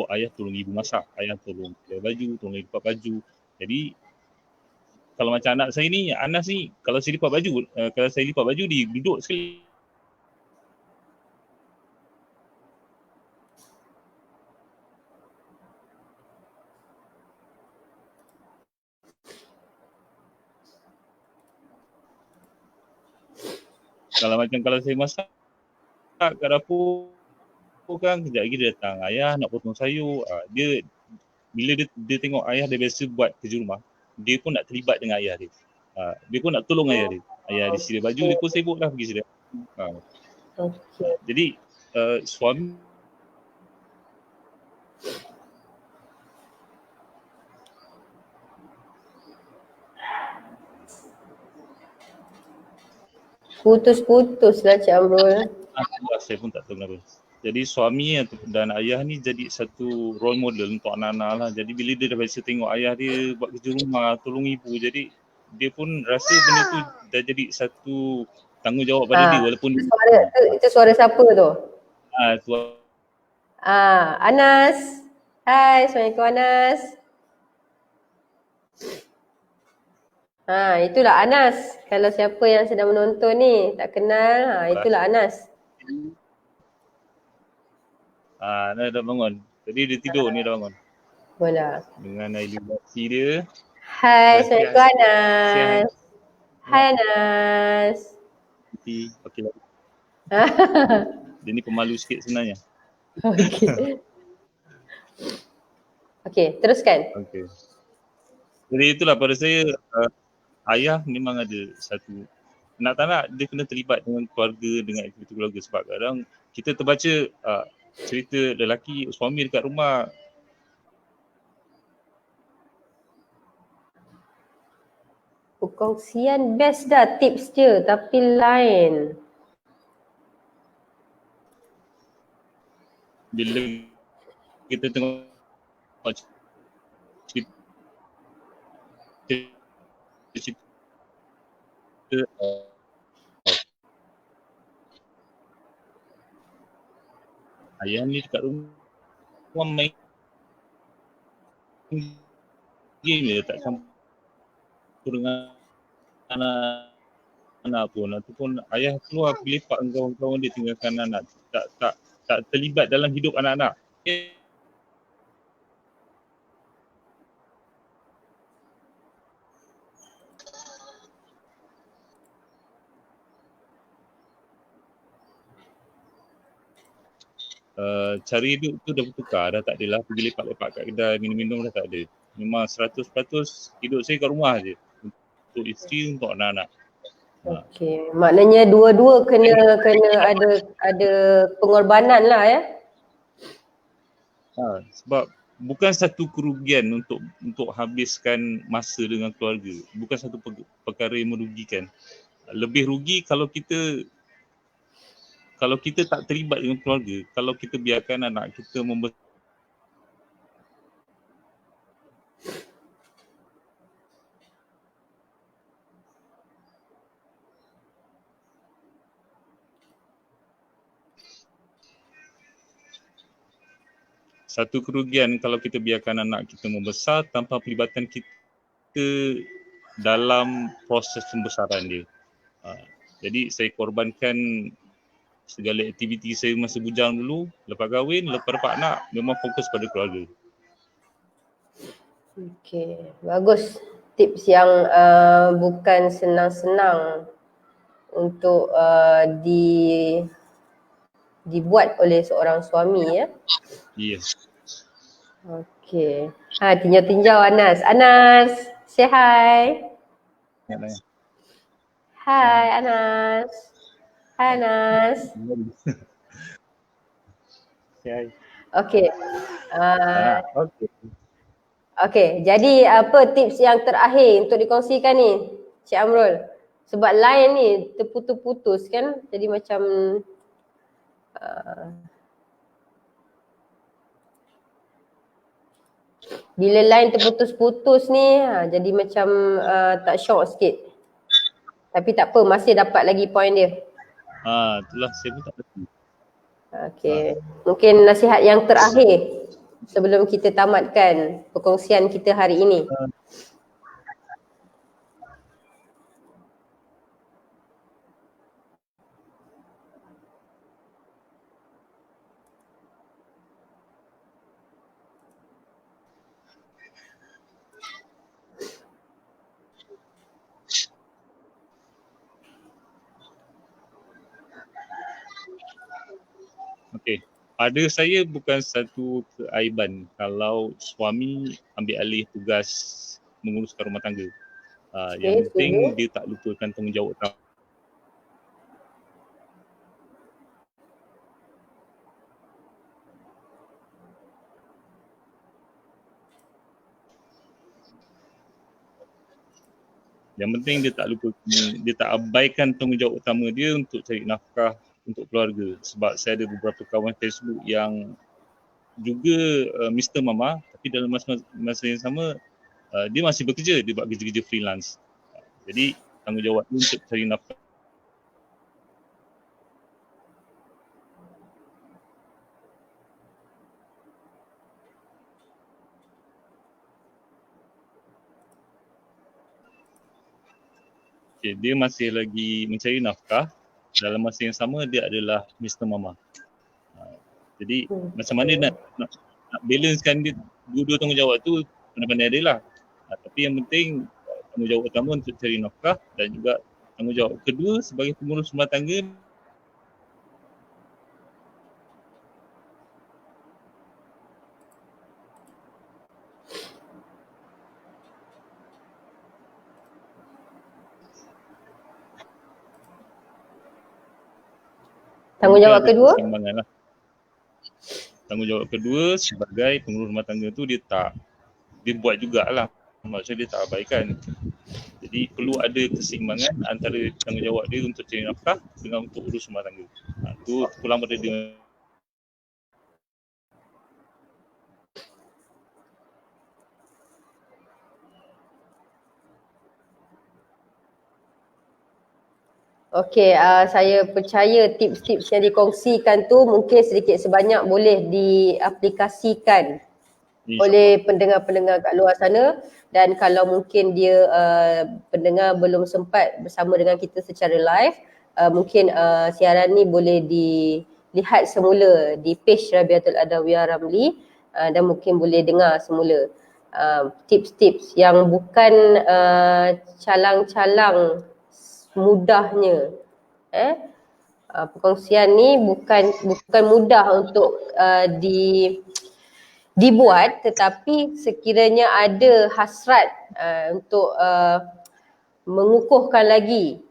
Ayah tolong ibu masak, ayah tolong pakai baju, tolong lipat baju. Jadi kalau macam anak saya ni, Anas ni, kalau saya lipat baju, dia duduk sekali. Kalau saya masak kat dapur kan, kejap lagi dia datang, ayah nak potong sayur. Bila dia tengok ayah dia biasa buat kerja rumah, dia pun nak terlibat dengan ayah dia. Dia pun nak tolong ayah dia. Ayah dia sedia baju, dia pun sibuk lah pergi sedia. Jadi suami
Putus-putus lah Cik Amrul.
Saya pun tak tahu kenapa. Jadi suami dan ayah ni jadi satu role model untuk anak-anak lah. Jadi bila dia dah biasa tengok ayah dia buat kerja rumah, tolong ibu, jadi dia pun rasa benda tu dah jadi satu tanggungjawab pada dia walaupun
itu suara siapa tu? Anas. Hai, Assalamualaikum Anas. Itulah Anas. Kalau siapa yang sedang menonton ni tak kenal, itulah Anas.
Anas dah bangun. Tadi dia tidur, ni dah bangun.
Boleh.
Dengan ilustrasi dia.
Hai, Assalamualaikum Anas. Hai Anas.
Okey lah. Dia ni pemalu sikit sebenarnya.
Okey, teruskan.
Okey. Jadi itulah pada saya, ayah memang ada satu, nak tak nak dia kena terlibat dengan keluarga, dengan aktiviti keluarga. Sebab kadang kita terbaca cerita lelaki, suami dekat rumah
perkongsian best dah, tips je tapi lain.
bila kita tengok cerita ayah ni dekat rumah main game je, tak campur dengan anak pun. Ataupun ayah keluar pergi lepak dengan kawan-kawan dia, tinggalkan anak. Tak terlibat dalam hidup anak-anak. Cara hidup tu dah bertukar, dah tak adalah pergi lepak-lepak kat kedai, minum-minum dah tak ada. Memang 100% hidup saya kat rumah je. Untuk isteri, untuk anak-anak.
Okey, maknanya dua-dua kena ada pengorbanan lah ya.
Sebab bukan satu kerugian untuk habiskan masa dengan keluarga. Bukan satu perkara yang merugikan. Lebih rugi kalau kita tak terlibat dengan keluarga, kalau kita biarkan anak kita membesar. Satu kerugian kalau kita biarkan anak kita membesar tanpa pelibatan kita dalam proses pembesaran dia. Jadi saya korbankan segala aktiviti saya masa bujang dulu, lepas kahwin, lepas dapat anak, memang fokus pada keluarga.
Okey, bagus. Tips yang bukan senang-senang untuk dibuat oleh seorang suami ya.
Yes.
Okey. Tinjau-tinjau Anas. Anas, say hi. Hai Anas. Hai Anas.
Say hi.
Okey.
Okay.
Okey, jadi apa tips yang terakhir untuk dikongsikan ni Cik Amrul? Sebab line ni terputus-putus kan, jadi macam bila line terputus-putus ni jadi macam tak syok sikit. Tapi tak apa, masih dapat lagi point dia.
Itulah saya pun tak pasti.
Okey, mungkin nasihat yang terakhir sebelum kita tamatkan perkongsian kita hari ini.
Okey, pada saya bukan satu keaiban kalau suami ambil alih tugas menguruskan rumah tangga. Yang penting dia tak lupakan tanggungjawab utama. Yang penting dia tak lupa, dia tak abaikan tanggungjawab utama dia untuk cari nafkah untuk keluarga. Sebab saya ada beberapa kawan Facebook yang juga Mr. Mama, tapi dalam masa yang sama dia masih bekerja, dia buat kerja-kerja freelance. Jadi tanggungjawab dia untuk cari nafkah. Dia masih lagi mencari nafkah, dalam masa yang sama dia adalah Mr. Mama. Jadi macam mana nak balancekan dia dua-dua tanggungjawab tu, pandai-pandai dia lah. Tapi yang penting tanggungjawab utama untuk cari nafkah dan juga tanggungjawab kedua sebagai pengurus rumah tangga.
Tanggungjawab kedua?
Lah. Tanggungjawab kedua sebagai pengurus rumah tangga tu dia buat jugalah. Maksudnya dia tak abaikan. Jadi perlu ada keseimbangan antara tanggungjawab dia untuk cari nafkah dengan untuk urus rumah tangga. Itu pulang pada dia.
Okey, saya percaya tips-tips yang dikongsikan tu mungkin sedikit sebanyak boleh diaplikasikan oleh pendengar-pendengar kat luar sana. Dan kalau mungkin dia pendengar belum sempat bersama dengan kita secara live, mungkin siaran ni boleh dilihat semula di page Rabiatul Adawiyah Ramli dan mungkin boleh dengar semula tips-tips yang bukan calang-calang mudahnya. Perkongsian ni bukan mudah untuk dibuat, tetapi sekiranya ada hasrat untuk mengukuhkan lagi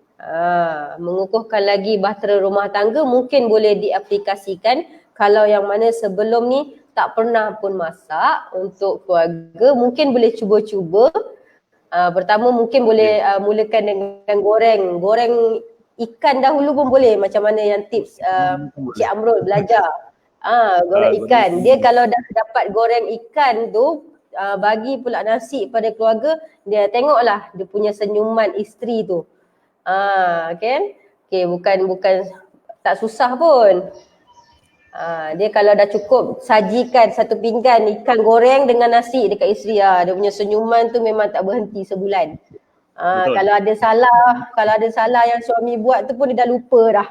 bahtera rumah tangga, mungkin boleh diaplikasikan. Kalau yang mana sebelum ni tak pernah pun masak untuk keluarga, mungkin boleh cuba-cuba. Pertama mungkin boleh mulakan dengan goreng ikan dahulu pun boleh, macam mana yang tips Cik Amrul belajar. Goreng ikan. Dia kalau dah dapat goreng ikan tu, bagi pula nasi pada keluarga, dia tengoklah dia punya senyuman isteri tu. Kan? Okay, bukan tak susah pun. Dia kalau dah cukup sajikan satu pinggan ikan goreng dengan nasi dekat isteri, dia punya senyuman tu memang tak berhenti sebulan. Kalau ada salah yang suami buat tu pun dia dah lupa dah.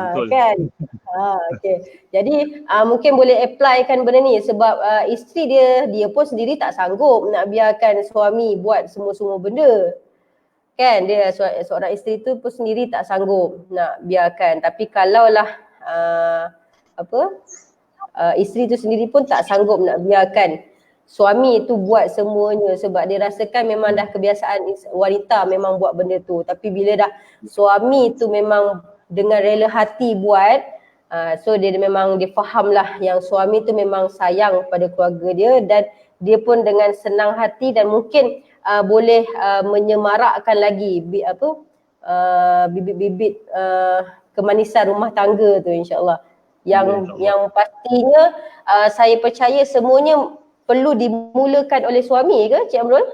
Betul.
Kan? Okay. Jadi mungkin boleh applykan benda ni sebab isteri dia pun sendiri tak sanggup nak biarkan suami buat semua-semua benda. Kan? Dia seorang isteri tu pun sendiri tak sanggup nak biarkan. Tapi kalaulah isteri tu sendiri pun tak sanggup nak biarkan suami tu buat semuanya sebab dia rasakan memang dah kebiasaan wanita memang buat benda tu. Tapi bila dah suami tu memang dengan rela hati buat, so dia memang dia faham lah yang suami tu memang sayang pada keluarga dia dan dia pun dengan senang hati dan mungkin boleh menyemarakkan lagi bibit-bibit kemanisan rumah tangga tu, insyaAllah. Yang pastinya saya percaya semuanya perlu dimulakan oleh suami ke Cik Amrul?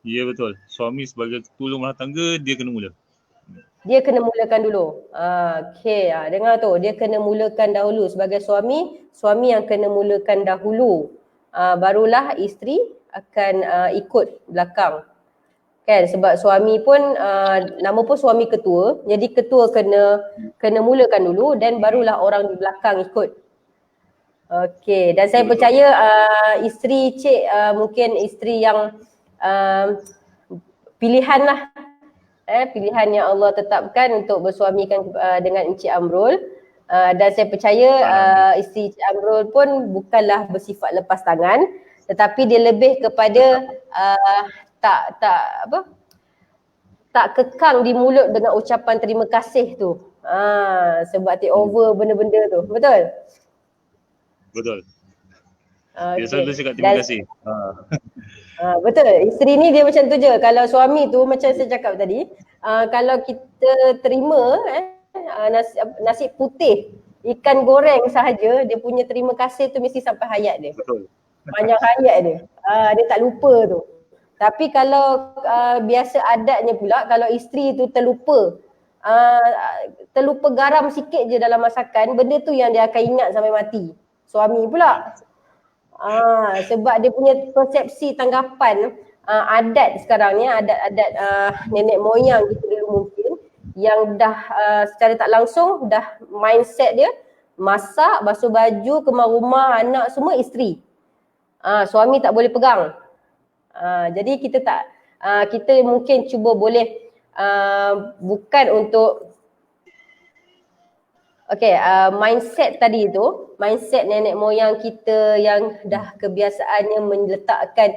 Ya, betul. Suami sebagai ketua rumah tangga, dia kena mula.
Dia kena mulakan dulu. Okey, dengar tu. Dia kena mulakan dahulu. Sebagai suami yang kena mulakan dahulu. Barulah isteri akan ikut belakang. Kan, sebab suami pun, nama pun suami ketua. Jadi ketua kena mulakan dulu dan barulah orang di belakang ikut. Okey, dan saya percaya isteri Cik mungkin isteri yang pilihan lah. Pilihan yang Allah tetapkan untuk bersuamikan dengan Encik Amrul. Dan saya percaya isteri Encik Amrul pun bukanlah bersifat lepas tangan, tetapi dia lebih kepada tak kekang di mulut dengan ucapan terima kasih tu. Sebab take over benda-benda tu. Betul?
Betul.
Okay.
Dia selalu cakap terima kasih.
Betul. Isteri ni dia macam tu je. Kalau suami tu macam saya cakap tadi, kalau kita terima nasi putih, ikan goreng sahaja, dia punya terima kasih tu mesti sampai hayat dia.
Betul.
Panjang hayat dia. Dia tak lupa tu. Tapi kalau biasa adatnya pula, kalau isteri tu terlupa garam sikit je dalam masakan, benda tu yang dia akan ingat sampai mati. Suami pula. Sebab dia punya persepsi tanggapan adat sekarang ni, adat-adat nenek moyang kita dulu mungkin, yang dah secara tak langsung dah mindset dia masak, basuh baju, kemas rumah, anak semua isteri. Suami tak boleh pegang. Jadi kita mungkin cuba boleh bukan untuk mindset tadi tu, mindset nenek moyang kita yang dah kebiasaannya meletakkan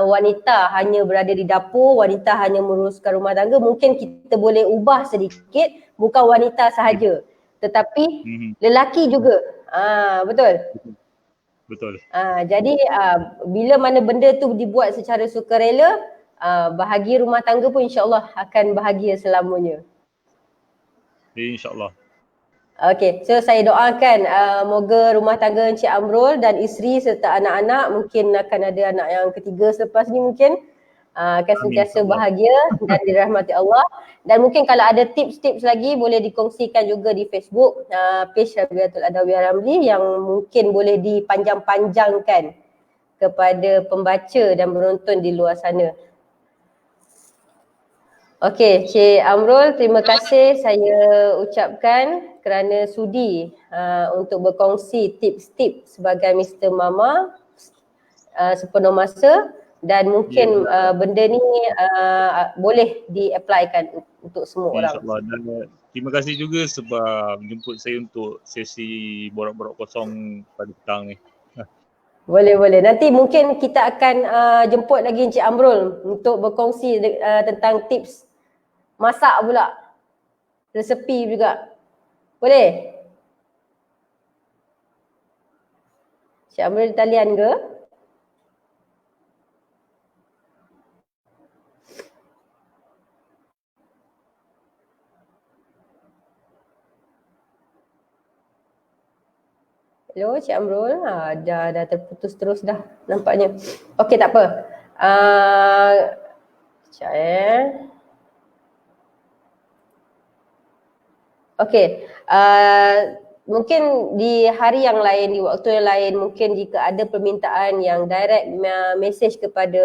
wanita hanya berada di dapur, wanita hanya menguruskan rumah tangga, mungkin kita boleh ubah sedikit, bukan wanita sahaja tetapi lelaki juga. Betul?
Betul.
Jadi bila mana benda tu dibuat secara sukarela, bahagia rumah tangga pun insyaAllah akan bahagia selamanya.
InsyaAllah.
Okay, so saya doakan moga rumah tangga Encik Amrul dan isteri serta anak-anak, mungkin akan ada anak yang ketiga selepas ni mungkin, akan sentiasa bahagia dan dirahmati Allah. Dan mungkin kalau ada tips-tips lagi boleh dikongsikan juga di Facebook page Rabiatul Adawiyah Ramli yang mungkin boleh dipanjang-panjangkan kepada pembaca dan penonton di luar sana. Okey, Cik Amrul, terima kasih saya ucapkan kerana sudi untuk berkongsi tips-tips sebagai Mr. Mama sepenuh masa, dan mungkin benda ni boleh di-applykan untuk semua orang.
InsyaAllah. Dan terima kasih juga sebab jemput saya untuk sesi borak-borak kosong pada petang ni.
Boleh. Nanti mungkin kita akan jemput lagi Encik Amrul untuk berkongsi tentang tips masak pula. Resepi juga. Boleh? Encik Amrul di talian ke? Hello Cik Amrul, dah terputus terus dah nampaknya. Okey, tak apa. Sekejap Okey, mungkin di hari yang lain, di waktu yang lain, mungkin jika ada permintaan yang direct message kepada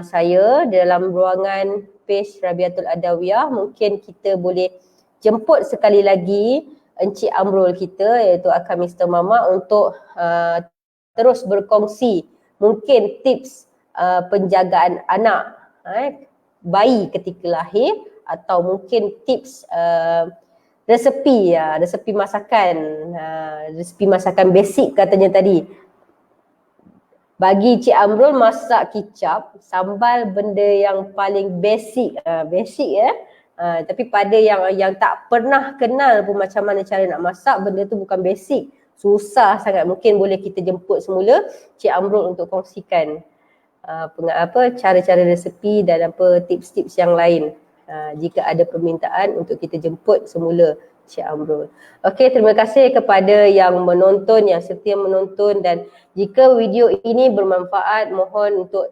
saya dalam ruangan page Rabiatul Adawiyah, mungkin kita boleh jemput sekali lagi Encik Amrul kita, iaitu Akak Mr. Mama, untuk terus berkongsi mungkin tips penjagaan anak bayi ketika lahir, atau mungkin tips resepi masakan basic katanya tadi. Bagi Cik Amrul, masak kicap, sambal benda yang paling basic, tapi pada yang tak pernah kenal pun macam mana cara nak masak, benda tu bukan basic. susah sangat. Mungkin boleh kita jemput semula Cik Amrul untuk kongsikan cara-cara resepi dan tips-tips yang lain jika ada permintaan untuk kita jemput semula Cik Amrul. Okey, terima kasih kepada yang menonton, yang setia menonton, dan jika video ini bermanfaat, mohon untuk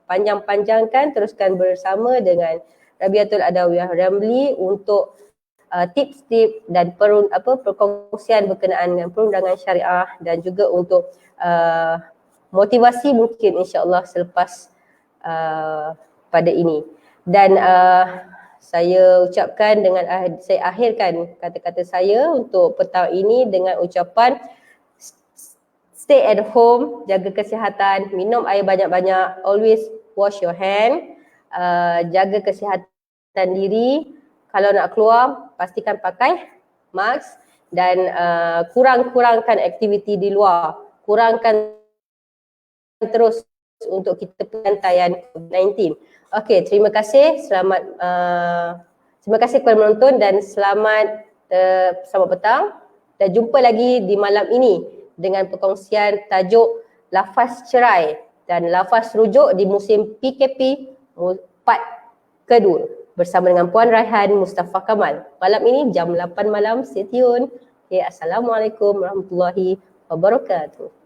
panjang-panjangkan, teruskan bersama dengan Rabiatul Adawiyah Ramli untuk tips-tips dan perkongsian berkenaan dengan perundangan syariah, dan juga untuk motivasi mungkin insya-Allah selepas pada ini. Dan saya ucapkan saya akhirkan kata-kata saya untuk petang ini dengan ucapan stay at home, jaga kesihatan, minum air banyak-banyak, always wash your hand, jaga kesihatan diri. Kalau nak keluar, pastikan pakai mask dan kurangkan aktiviti di luar. Kurangkan terus untuk kita pengantaian COVID-19. Okey, terima kasih. Terima kasih kepada menonton dan selamat petang. Dan jumpa lagi di malam ini dengan perkongsian tajuk lafaz cerai dan lafaz rujuk di musim PKP part kedua bersama dengan Puan Raihan Mustafa Kamal. Malam ini jam 8 malam, stay tune. Okay, Assalamualaikum warahmatullahi wabarakatuh.